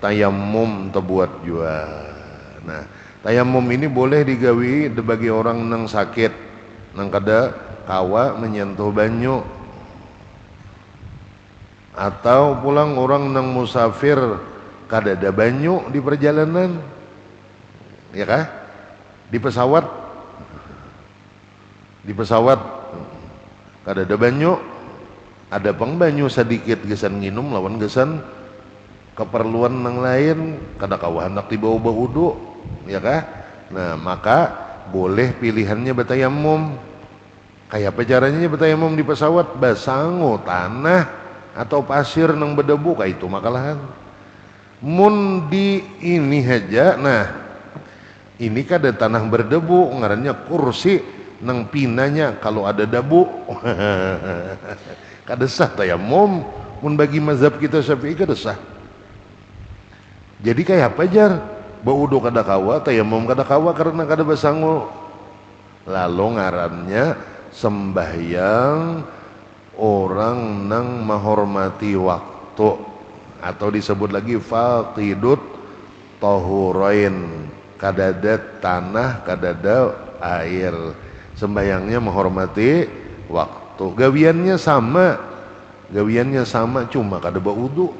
tayamum terbuat juga. Nah, tayamum ini boleh digawi bagi orang nang sakit, nang kada kawa menyentuh banyu, atau pulang orang nang musafir kada ada banyu di perjalanan, ya kah? Di pesawat kada ada banyu, ada pang banyu sedikit gesan nginum lawan gesan keperluan nang lain kada kawa hendak dibawa wudu, ya kah? Nah, maka boleh pilihannya bertayamum. Kayak apa caranya bertayamum di pesawat? Basango tanah atau pasir nang berdebu kayak itu makalahan. Mun di ini aja, nah ini kada tanah berdebu, ngarannya kursi nang pinanya kalau ada debu kada sah tayamum. Mun bagi mazhab kita Syafi'i kada sah. Jadi kayak apa jar? Baudu kada kawa, tayamum kada kawa karena kada basango. Lalu ngarannya sembahyang orang nang menghormati waktu, atau disebut lagi faqidut tahurain, kadada tanah kadada air, sembayangnya menghormati waktu. Gawiannya sama cuma kada baudu,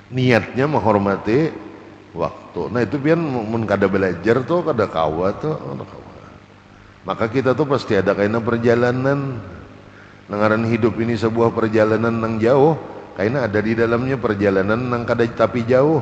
niatnya menghormati waktu. Nah itu pian mun kada belajar tuh kada kawa tuh. Maka kita tuh pasti ada kaina perjalanan. Nangaran hidup ini sebuah perjalanan nang jauh, kaina ada di dalamnya perjalanan nang kada tapi jauh.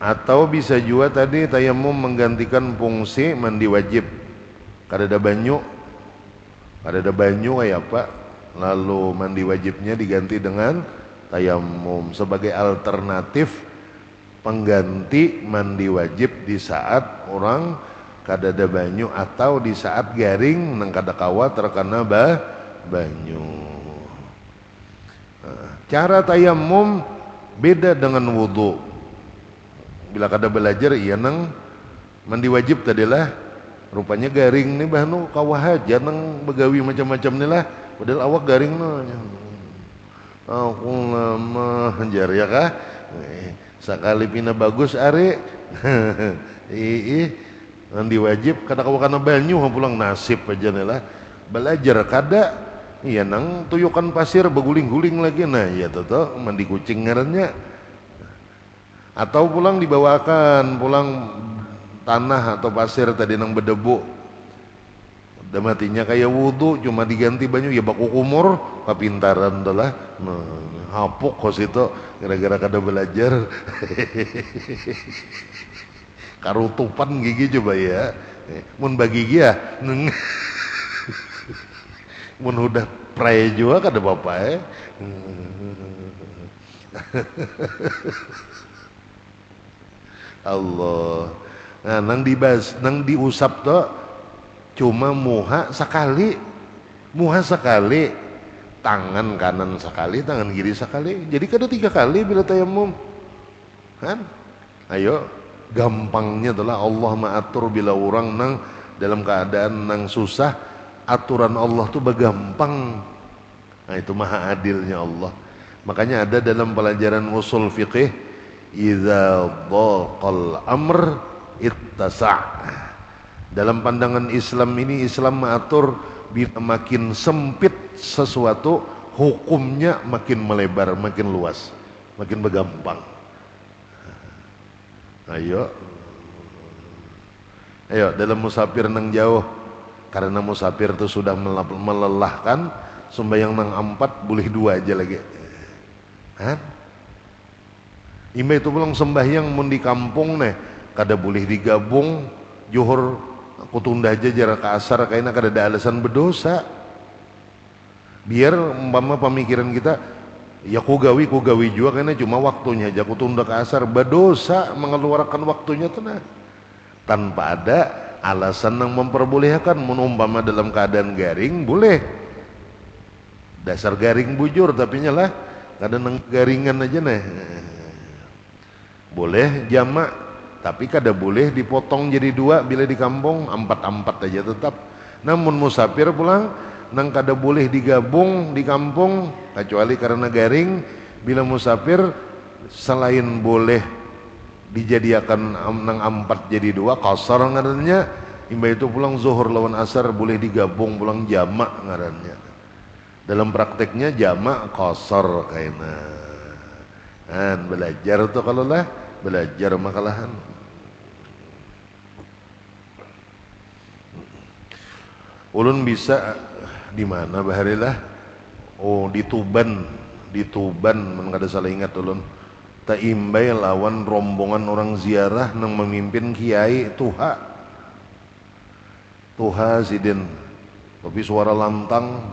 Atau bisa juga tadi tayamum menggantikan fungsi mandi wajib. Kada ada banyu kayak apa, lalu mandi wajibnya diganti dengan tayamum sebagai alternatif pengganti mandi wajib di saat orang kada ada banyu atau di saat garing nang kada kawa terkena banyu. Cara tayamum beda dengan wudu. Bila kada belajar iya nang mandi wajib tadilah rupanya garing nih bahnu kawah aja nang begawi macam-macam nih lah, padahal awak garing no. Aku lama jar ya kah? Sekali pina bagus are. Mandi wajib kada kawa kana banyu pulang nasib aja nih lah. Belajar kada iya nang tuyukan pasir beguling-guling lagi, nah ya toto mandi kucing ngarannya. Atau pulang dibawakan pulang tanah atau pasir tadi nang berdebu, udah matinya kayak wudu cuma diganti banyu ya baku kumur kapintaran adalah hapuk kos itu gara-gara kada belajar. Karutupan gigi coba ya, mun bagi ya mun udah pray juga kada apa-apa Allah. Nah, nang diusap tuh cuma muha sekali, tangan kanan sekali, tangan kiri sekali. Jadi kada 3 kali bila tayamum. Kan? Ayo, gampangnya adalah Allah mengatur bila orang nang dalam keadaan nang susah, aturan Allah tuh bagampang. Nah, itu maha adilnya Allah. Makanya ada dalam pelajaran usul fiqih, idza dhaqal amr ittasa'. Dalam pandangan Islam ini, Islam mengatur bila makin sempit sesuatu, hukumnya makin melebar, makin luas, makin bergampang. Ayo, dalam musafir nang jauh, karena musafir itu sudah melelahkan, sembahyang nang 4 boleh 2 aja lagi. Hah? Ima itu pulang sembahyang mun di kampung nih, kada boleh digabung Johor, aku tunda aja jarak ke asar, kayaknya kada ada alasan berdosa. Biar umpama pemikiran kita, ya ku gawi juga karena cuma waktunya aja, aku tunda ke asar, berdosa mengeluarkan waktunya tuh nah. Tanpa ada alasan yang memperbolehkan. Umpama dalam keadaan garing boleh, dasar garing bujur, tapi nyalah kadang garingan aja nah. Boleh jamak, tapi kada boleh dipotong jadi 2 bila di kampung 4 aja tetap. Namun musafir pulang nang kada boleh digabung di kampung kecuali karena garing. Bila musafir selain boleh dijadikan nang 4 jadi 2, qasar ngarannya. Imba itu pulang zuhur lawan asar boleh digabung pulang jamak ngarannya. Dalam prakteknya jamak qasar kayaknya. Kan belajar tuh kalau lah belajar makalahan. Ulun bisa di mana baharilah? Oh, di Tuban mun kada salah ingat ulun. Ta imbay lawan rombongan orang ziarah nang memimpin kiai tuha sidin. Tapi suara lantang,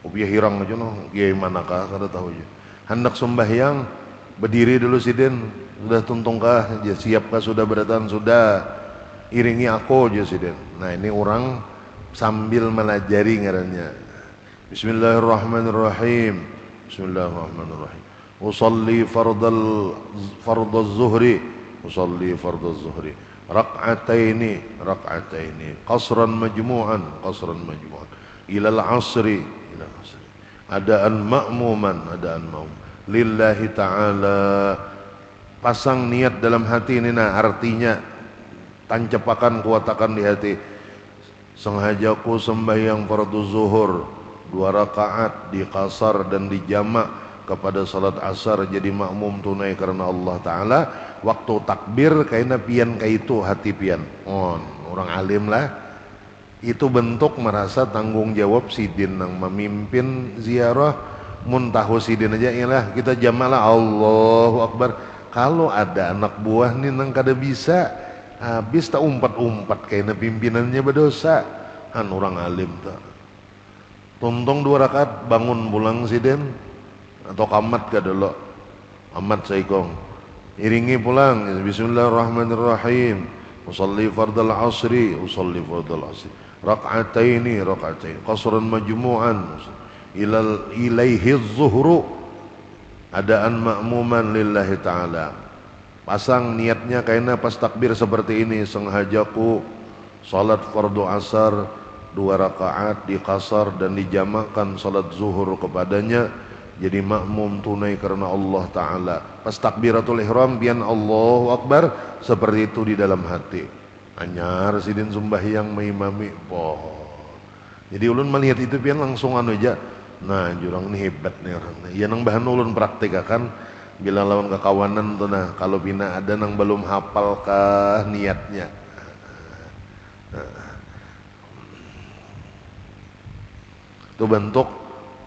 kopi hirang aja no, kiai manakah kada tahu aja. Hendak sembahyang, berdiri dulu sidin. Sudah tuntungkah? Ya, siapkah? Sudah beratan? Sudah. Iringi aku aja sidin. Nah, ini orang sambil melajari ngarannya. Bismillahirrahmanirrahim. Bismillahirrahmanirrahim. Usalli fardaz zuhri. Usalli fardaz zuhri. Rak'ataini qasran majmu'an ilal asri adaan ma'muman lillahi ta'ala. Pasang niat dalam hati ini, nah artinya tancapakan, kuatakan di hati. Sengajaku sembahyang fardu zuhur 2 rakaat di qasar dan di jamak kepada salat asar jadi makmum tunai karena Allah Ta'ala. Waktu takbir kayaknya pian kaitu hati pian orang alim lah. Itu bentuk merasa tanggung jawab sidin yang memimpin ziarah. Mun tahu sidin aja ialah kita jamalah Allahu Akbar. Kalau ada anak buah nih nang kada bisa, habis tak umpat-umpat kayaknya pimpinannya berdosa. Orang alim tak tuntung 2 rakaat bangun pulang sidin atau kamat kada lo amat saikong iringi pulang. Bismillahirrahmanirrahim. Usalli fardal asri rak'ataini qasran majmu'an ilaihi zuhru adaan ma'muman lillahi ta'ala. Pasang niatnya kayaknya pas takbir seperti ini. Sengajaku salat fardu asar 2 rakaat di qasar dan dijamakkan salat zuhur kepadanya jadi makmum tunai karena Allah Ta'ala. Pas takbiratul ihram pian Allahu Akbar, seperti itu di dalam hati. Anyar sidin sembahyang mengimami jadi ulun melihat itu pian langsung aja. Nah, jurang ini hebat nih orang. Ya nang bahan ulun praktikakan bila lawan kekawanan tuh nah, kalau bina ada nang belum hafalkah niatnya. Itu bentuk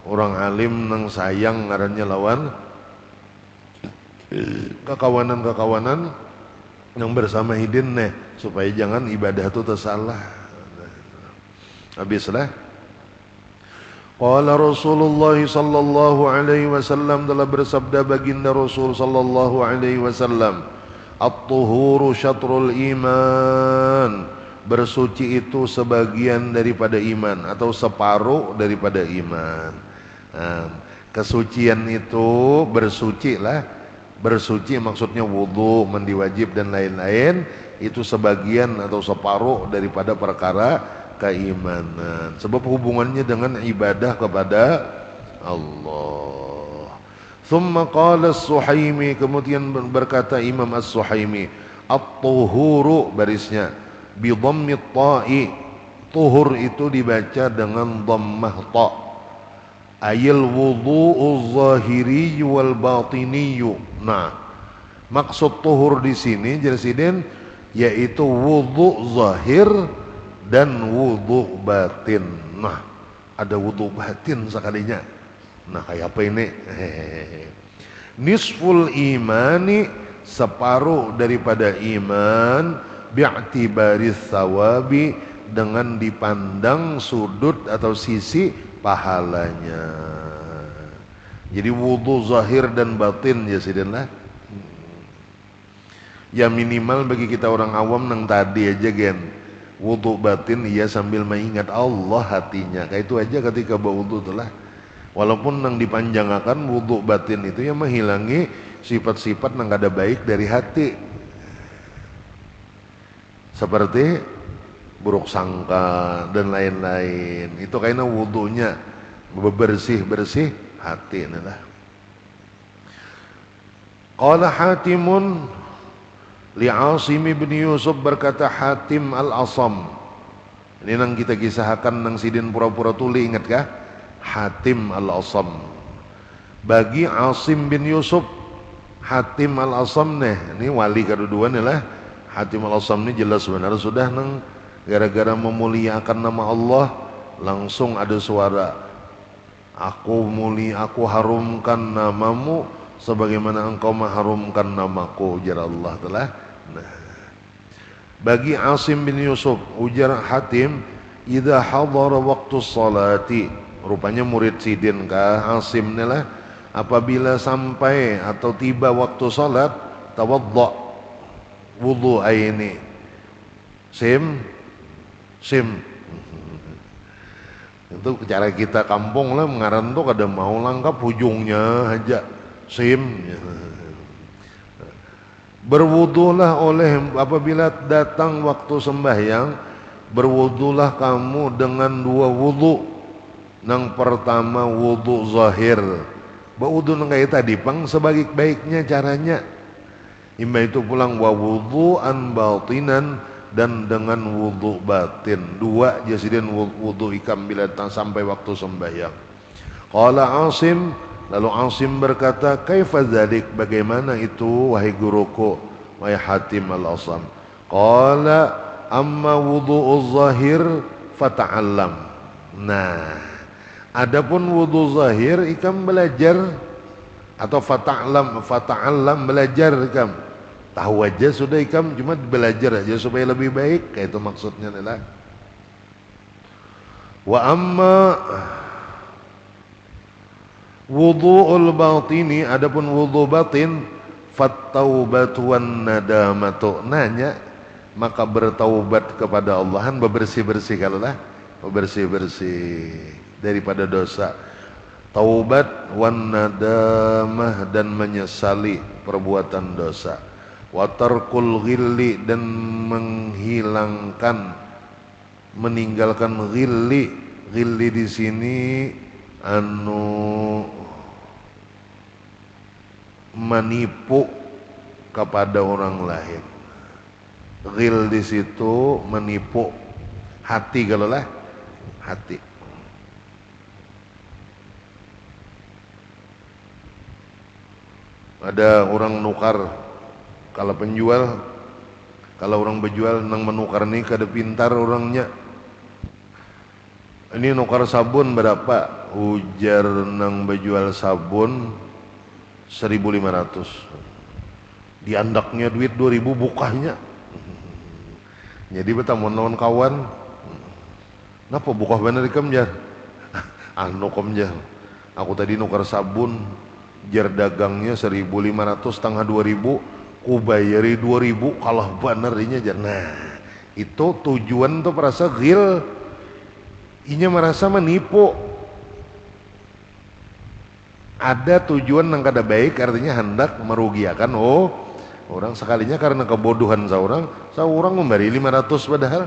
orang alim nang sayang ngarannya lawan kekawanan yang bersama hidin nih supaya jangan ibadah itu tersalah. Habislah. Qala Rasulullah sallallahu alaihi wasallam, telah bersabda baginda Rasul sallallahu alaihi wasallam, at-tuhuru syatrul iman. Bersuci itu sebagian daripada iman atau separuh daripada iman. Kesucian itu bersuci lah Bersuci maksudnya wudu, mandi wajib dan lain-lain, itu sebagian atau separuh daripada perkara keimanan. Sebab hubungannya dengan ibadah kepada Allah. Thumma qala as-Suhaimi, kemudian berkata Imam as-Suhaimi, at-tuhuru barisnya bi dhammit ta'i, tuhur itu dibaca dengan dhammah ta, ayil wudu'uz zahiri wal batini. Nah, maksud tuhur di sini jelasiden yaitu wudu zahir dan wudu batin. Nah, ada wudu batin sekalinya. Nah, kayak apa ini? Nisful imani, separuh daripada iman, bi'tibaris sawabi, dengan dipandang sudut atau sisi pahalanya. Jadi wudu zahir dan batin ya sidinlah. Ya minimal bagi kita orang awam nang tadi aja gen. Wudu batin ia sambil mengingat Allah hatinya. Kayak itu aja ketika berwudu itulah. Walaupun nang dipanjangkan wudu batin itu yang menghilangi sifat-sifat nang ada baik dari hati. Seperti buruk sangka dan lain-lain. Itu kayaknya wudunya bersih-bersih hati inilah. Qala Hatimun li Asim bin Yusuf, berkata Hatim al-Asam. Ini nang kita kisahkan nang sidin pura-pura tuli, ingat kah? Hatim al-Asam. Bagi Asim bin Yusuf, Hatim al-Asam nih, ini wali kedua nih lah. Hatim al-Asam ini jelas benar sudah nang gara-gara memuliakan nama Allah langsung ada suara, aku harumkan namamu sebagaimana engkau mengharumkan namaku, ujar Allah telah. Nah, bagi Asim bin Yusuf ujar Hatim, idza hadara waktu salati, rupanya murid sidin kah Asim ni lah, apabila sampai atau tiba waktu salat, tawadda, wudu aini, sim itu cara kita kampung lah mengaran tuh kada mau langkap ujungnya aja sim. Berwudulah oleh apabila datang waktu sembahyang, berwudulah kamu dengan dua wudu. Yang pertama wudu zahir, berwudu nang kayak tadi pang sebaik-baiknya caranya. Imba itu pulang wa wudu'an batinan, dan dengan wudu batin. Dua jasidin wudu ikam bila sampai waktu sembahyang. Qala Asim, lalu Asim berkata, kaifa dzalik, bagaimana itu wahai guruku, wahai Hatim al-Asam? Qala amma wudu'uz zahir fata'allam. Nah, adapun wudu zahir ikam belajar, atau fata'allam belajar ikam. Tahu aja sudah ikam, cuma belajar aja supaya lebih baik, kayak itu maksudnya adalah. Wa amma wudu'ul batini, adapun wudu batin, fattaubatu wan nadamatu, nanya maka bertaubat kepada Allah, bersih-bersih kalau lah, bersih-bersih daripada dosa. Taubat wan nadamah, dan menyesali perbuatan dosa. Wa tarkul ghilli, dan meninggalkan ghilli. Ghilli di sini menipu kepada orang lain. Ghil di situ menipu hati, kalau lah hati. Ada orang nukar, kalau orang berjual nang menukar nih kada pintar orangnya. Ini nukar sabun berapa? Ujar nang berjual sabun 1.500. Di andaknya duit 2.000 bukahnya. Jadi bertamu lawan kawan, kenapa bukah bener ikam jar? Anu kom jar, aku tadi nukar sabun, jar dagangnya 1.500 setengah 2.000, ku bayari 2.000 kalah banerinya jar. Nah, itu tujuan tuh merasa ghil, inya merasa menipu. ada tujuan yang kada baik, artinya hendak merugiakan orang, sekalinya karena kebodohan seorang memberi 500 padahal.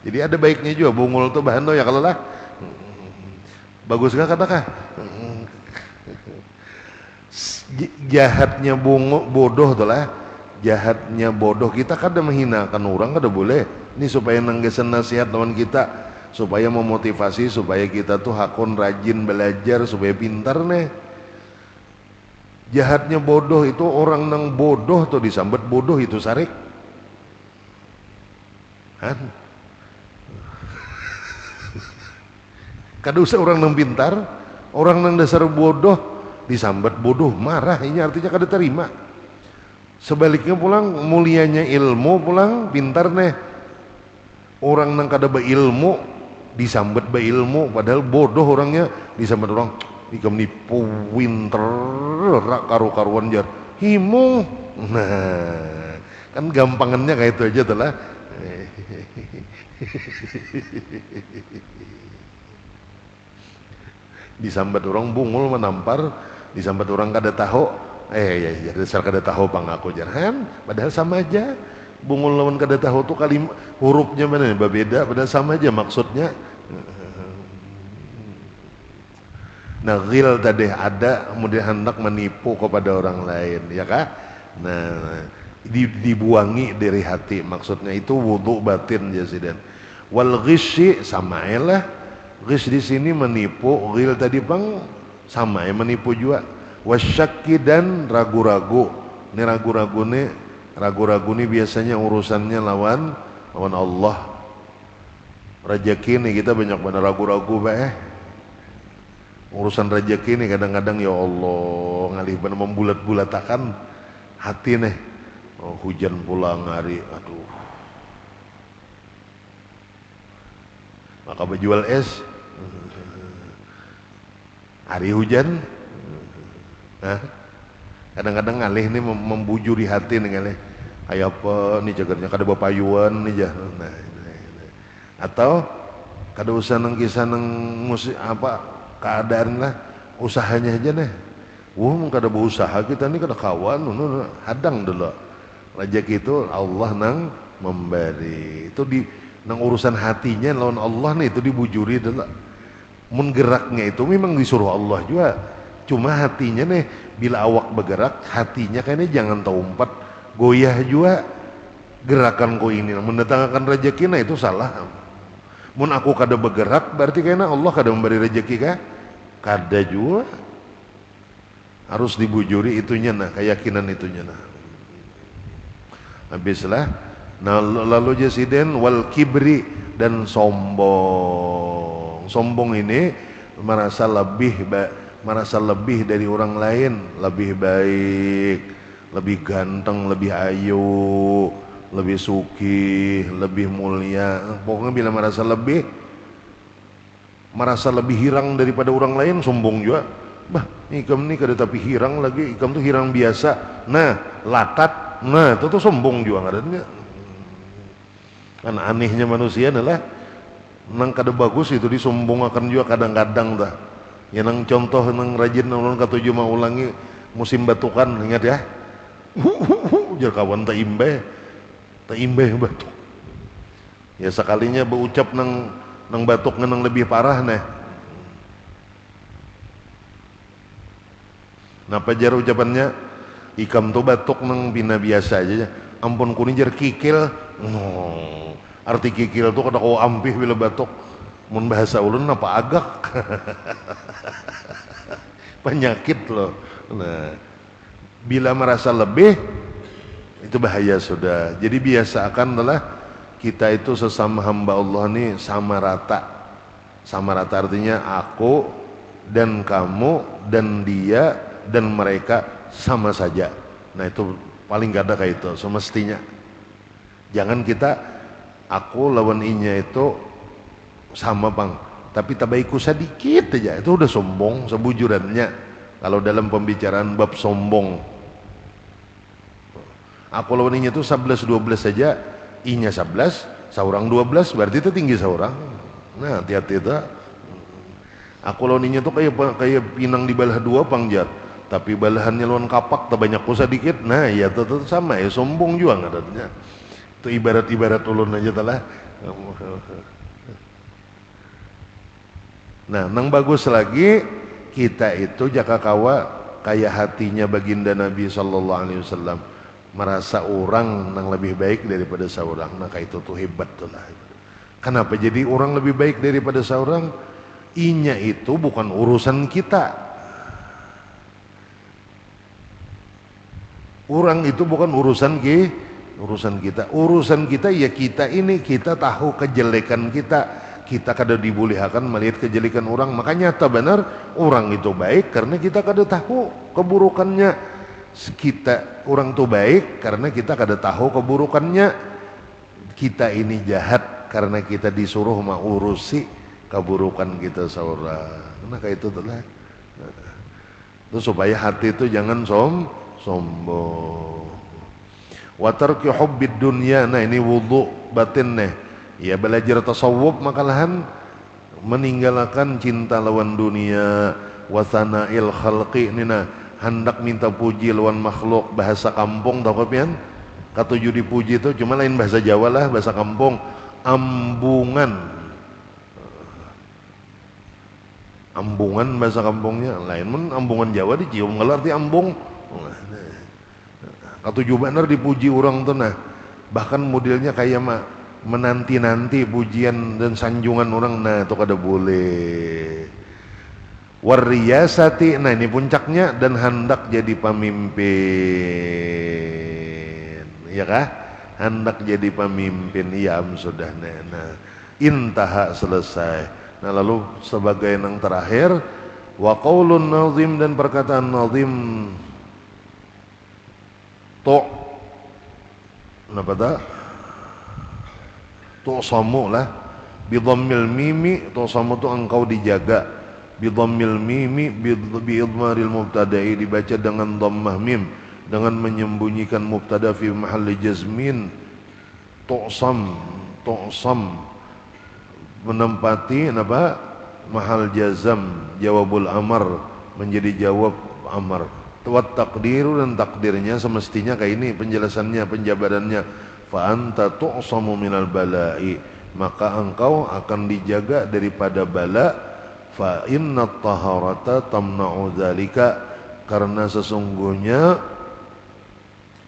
Jadi ada baiknya juga bungul tuh bahan tuh ya kalau lah bagus gak kata jahatnya bodoh tuh lah, jahatnya bodoh kita kada menghinakan orang kada boleh. Ini supaya nanggesan nasihat lawan kita, supaya memotivasi supaya kita tuh hakon rajin belajar supaya pintar nih. Jahatnya bodoh itu orang nang bodoh tuh disambet bodoh itu sarik kan. Kada usah orang nang pintar, orang nang dasar bodoh disambat bodoh marah, ini artinya kada terima. Sebaliknya pulang mulianya ilmu pulang pintar nih, orang nang kada beilmu disambat beilmu padahal bodoh orangnya disambat orang ikam nipu winter karu-karuan jar himu. Nah kan gampangannya kayak itu aja tuh lah. Disambat orang bungul menampar, disambat orang kada tahu, ya dasar kada tahu pangaku jangan, padahal sama aja. Bungul lawan kada tahu tuh kalimat hurufnya mana berbeda, padahal sama aja maksudnya. Nah ghil tadi ada kemudian hendak menipu kepada orang lain, ya kah? Nah dibuangi dari hati, maksudnya itu wudu batin jasiden. Wal ghisyi sama lah. Ghish di sini menipu, ghil tadi pang sama ya menipu juga. Wasyakki dan ragu-ragu. Ini ragu-ragu nih biasanya urusannya lawan Allah. Rezeki nih kita banyak benar ragu-ragu urusan rezeki nih kadang-kadang ya Allah ngalih benar membulat-bulatakan hati nih. Hujan pulang hari, aduh. Maka berjual es hari hujan, kadang-kadang ngalih nih membujuri hati nih ngalih kayak apa nih jagarnya kada bapayuan nih jah. Nah, atau kada usah nang kisah nang musik apa keadaan lah, usahanya aja nih. Kada berusaha kita nih kada kawan, hadang dulu. Rezeki itu Allah nang memberi. Itu di nang urusan hatinya lawan Allah nih itu dibujuri dulu. Mun geraknya itu memang disuruh Allah juga, cuma hatinya nih bila awak bergerak hatinya kayaknya jangan terumpat goyah juga gerakanku ini mendatangkan rezeki. Nah itu salah. Mun aku kada bergerak berarti kayaknya Allah kada memberi rezeki kah? Kada juga, harus dibujuri itunya nah, keyakinan itunya nah. Habislah. Nah lalu jasiden wal kibri dan sombong. Sombong ini merasa lebih dari orang lain, lebih baik, lebih ganteng, lebih ayu, lebih suki, lebih mulia. Pokoknya bila merasa lebih hirang daripada orang lain, sombong juga. Ikam ni kada tapi hirang lagi, ikam tuh hirang biasa. Nah, latat, nah itu tuh sombong juga ngadanya. Kan anehnya manusia adalah nang kada bagus itu disombongkan juga kadang-kadang dah. Ya nang contoh nang rajin nang katujuh mau ulangi musim batukan, ingat ya. Jar kawan tak imbeh batuk. Ya sekalinya berucap nang batuk nang lebih parah nah. Napa jar ucapannya? Ikam tuh batuk nang bina biasa aja. Ampun kuning jar kikil. Arti kikil tuh kada kau ampih bila batuk. Mun bahasa ulun apa agak. Penyakit loh. Nah, bila merasa lebih itu bahaya sudah. Jadi biasakan adalah kita itu sesama hamba Allah ini sama rata. Sama rata artinya aku dan kamu dan dia dan mereka sama saja. Nah itu paling gak ada kayak itu semestinya. Jangan kita aku lawan inya itu sama bang, tapi tabaiku sedikit aja itu udah sombong sebujurannya. Kalau dalam pembicaraan bab sombong, aku lawan inya itu 11-12 saja, inya 11, seorang 12 berarti itu tinggi seorang. Nah hati-hati itu. Aku launinya tuh kayak pinang di balah dua pangjat, tapi balahannya lawan kapak tak banyak kusa dikit. Nah ya tetap sama ya, sombong juga ngadatnya. Itu ibarat ulun aja telah. Nah, nang bagus lagi kita itu jaka kawa kayak hatinya baginda Nabi sallallahu alaihi wasallam, merasa orang nang lebih baik daripada seorang. Nah, kayak itu tuh hebat tuh lah. Kenapa jadi orang lebih baik daripada seorang? Inya itu bukan urusan kita. Orang itu bukan urusan kita. Urusan kita ya kita ini, kita tahu kejelekan kita. Kita kada dibolehkan melihat kejelekan orang. Makanya nyata benar orang itu baik karena kita kada tahu keburukannya. Orang itu baik karena kita kada tahu keburukannya. Kita ini jahat karena kita disuruh mengurusi keburukan kita seorang. Nah kayak itu lah. Itu supaya hati itu jangan sombong. Wa tarki hubbid dunya. Nah ini wudu batin nih. Ya belajar tasawuf makalahan meninggalkan cinta lawan dunia, wasana'il khalqi nina hendak minta puji lawan makhluk. Bahasa kampung tau kapian katuju dipuji itu cuma lain bahasa Jawa lah, bahasa kampung ambungan bahasa kampungnya lain men ambungan Jawa dicium ngelarti ambung katuju bener dipuji orang tuh. Nah bahkan modelnya kayak menanti-nanti pujian dan sanjungan orang. Nah itu kada boleh. Warriyasati, nah ini puncaknya, dan hendak jadi pemimpin, ya kah? Hendak jadi pemimpin. Iya sudah. Nah intaha, selesai. Nah lalu sebagai yang terakhir, wa qaulun nazim, dan perkataan nazim kenapa tak? Tu'samu lah bidhammil mimi. Tu'samu itu engkau dijaga, bidhammil mimi biidmaril mubtada'i, dibaca dengan dhammah mim, dengan menyembunyikan mubtada fi mahalli jazmin. Tu'sam menempati apa? Mahal jazam, jawabul amar, menjadi jawab amar. Wat takdiru, dan takdirnya semestinya kayak ini penjelasannya, penjabarannya. Fa anta tu'samu minal bala'i, maka engkau akan dijaga daripada bala. Fa inna taharata tamna'u dzalika, karena sesungguhnya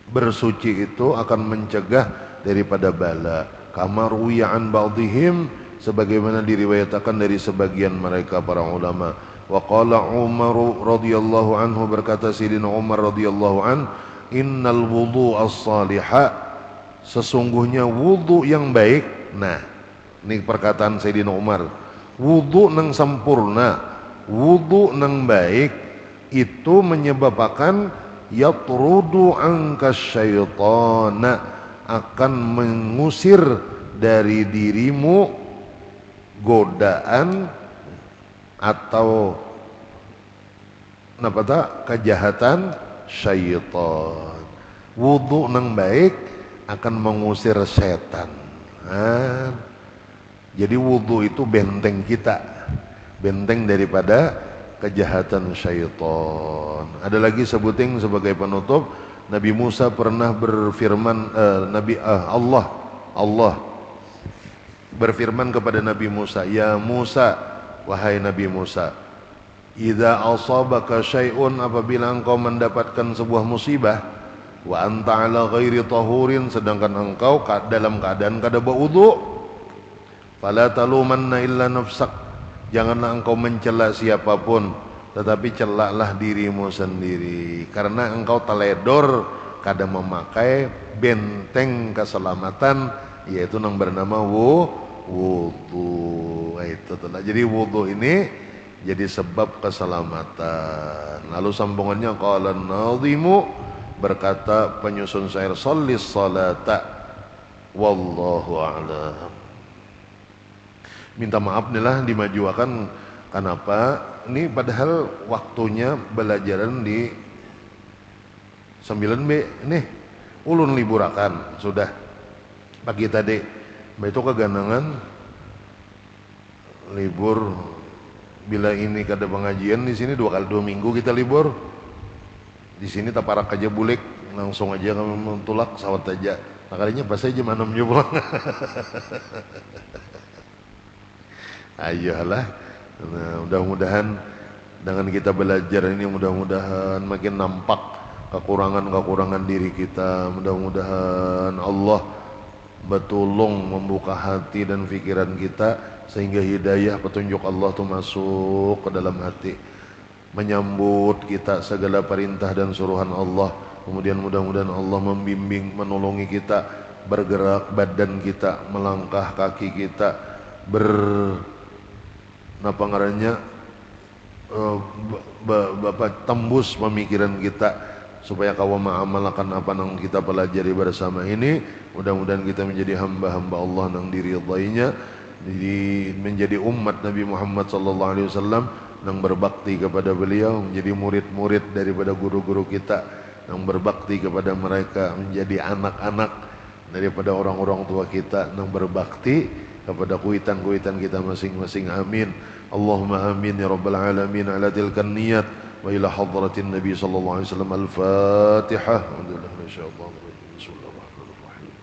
bersuci itu akan mencegah daripada bala. Kama ruwiya an ba'dihim, sebagaimana diriwayatkan dari sebagian mereka para ulama. Wa qala Umar radhiyallahu anhu, berkata Sayyidina Umar radhiyallahu an, innal wudu as-salihah, sesungguhnya wudu yang baik. Nah ini perkataan Sayyidina Umar, wudu nang sempurna, wudu nang baik itu menyebabkan yatrudu angka syaitana, akan mengusir dari dirimu godaan atau apa tak, kejahatan syaitan. Wudu nang baik akan mengusir setan. Nah, jadi wudu itu benteng kita, benteng daripada kejahatan syaitan. Ada lagi sebuting sebagai penutup, Nabi Musa pernah berfirman, Allah berfirman kepada Nabi Musa, ya Musa, wahai Nabi Musa, idza asabaka syai'un, apabila engkau mendapatkan sebuah musibah, wa anta ala ghairi tahurin, sedangkan engkau dalam keadaan kada berwudu, fala talumanna illa nafsak, janganlah engkau mencela siapapun, tetapi celaklah dirimu sendiri, karena engkau teledor kada memakai benteng keselamatan, yaitu yang bernama wudu. Itu telah. Jadi wudu ini jadi sebab keselamatan. Lalu sambungannya, qala an-nadhimu, berkata penyusun syair, shollis salata wallahu a'lam. Minta maaf nih lah dimajuakan, kenapa ini padahal waktunya belajaran di 9B nih, ulun liburakan sudah pagi tadi, itu keganangan libur bila ini kada pengajian di sini 2 minggu kita libur. Di sini taparak aja bulik, langsung aja kami mentulak sawat aja. Nah kalinya pas aja mana pulang. Ayolah. Nah, mudah-mudahan dengan kita belajar ini mudah-mudahan makin nampak kekurangan-kekurangan diri kita. Mudah-mudahan Allah betulung membuka hati dan pikiran kita sehingga hidayah petunjuk Allah itu masuk ke dalam hati, menyambut kita segala perintah dan suruhan Allah. Kemudian mudah-mudahan Allah membimbing, menolongi kita bergerak badan kita, melangkah kaki kita, napa ngarannya tembus pemikiran kita supaya kawa mengamalkan apa yang kita pelajari bersama ini. Mudah-mudahan kita menjadi hamba-hamba Allah yang diridainya, menjadi umat Nabi Muhammad sallallahu alaihi wasallam yang berbakti kepada beliau, menjadi murid-murid daripada guru-guru kita yang berbakti kepada mereka, menjadi anak-anak daripada orang-orang tua kita yang berbakti kepada kuitan-kuitan kita masing-masing. Amin. Allahumma amin ya rabbal alamin. Ala tilkan niyat wa ila hadratin Nabi sallallahu alaihi wasallam. Al-Fatihah. Alhamdulillah masyaallah. Bismillahirrahmanirrahim.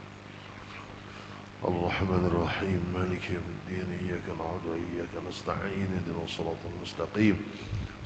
Ar-Rahmanir-Rahim. Maliki yawmiddin. Iyyaka na'budu wa iyyaka nasta'in. Ihdinas siratal mustaqim.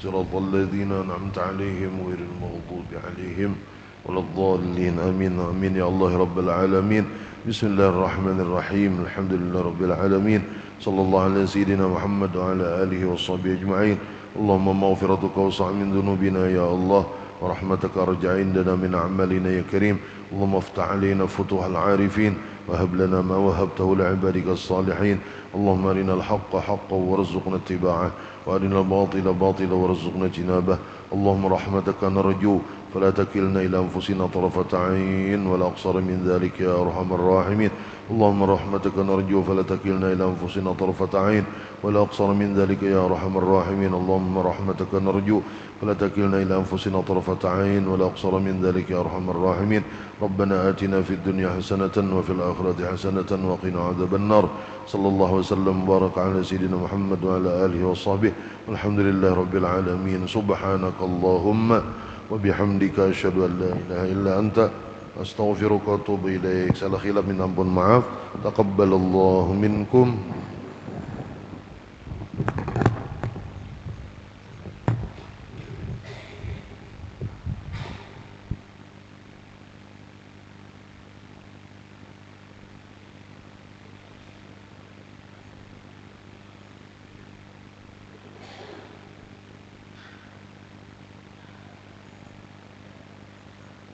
Siratal ladzina an'amta 'alaihim ghairil maghdubi 'alaihim waladdallin. Amin. Amin ya Allah rabbal alamin. Bismillahirrahmanirrahim. Alhamdulillah rabbil alamin. Sallallahu ala sayyidina Muhammad wa ala alihi wa sahbihi ajma'in. Allahumma maghfiratuka awsa' min dhunubina ya Allah wa rahmataka arja' indana min a'malina ya karim. Allahumma aftah alaina futuhal 'arifin wa hab lana ma wahabtahu li'ibadika as-salihin. Allahumma arina al-haqqa haqqan warzuqna ittiba'ah wa arina al-batila batilan warzuqna ijtinabah. Allahumma rahmataka narju فلا تكلنا إلى أنفسنا طرفة عين ولا أقصر من ذلك يا أرحم الراحمين. اللهم رحمتك نرجو فلا تكلنا إلى أنفسنا طرفة عين ولا أقصر من ذلك يا أرحم الراحمين. اللهم رحمتك نرجو فلا تكلنا إلى أنفسنا طرفة عين ولا أقصر من ذلك يا أرحم الراحمين. ربنا آتنا في الدنيا حسنة وفي الآخرة حسنة وقنا عذاب النار. صلى الله وسلم وبارك على سيدنا محمد وعلى آله وصحبه والحمد لله رب العالمين. سبحانك اللهم وبحمدك أشهد أن لا إله إلا أنت أستغفرك وأتوب إليك. Salah khilaf minta ampun maaf. Taqabbalallahu minkum.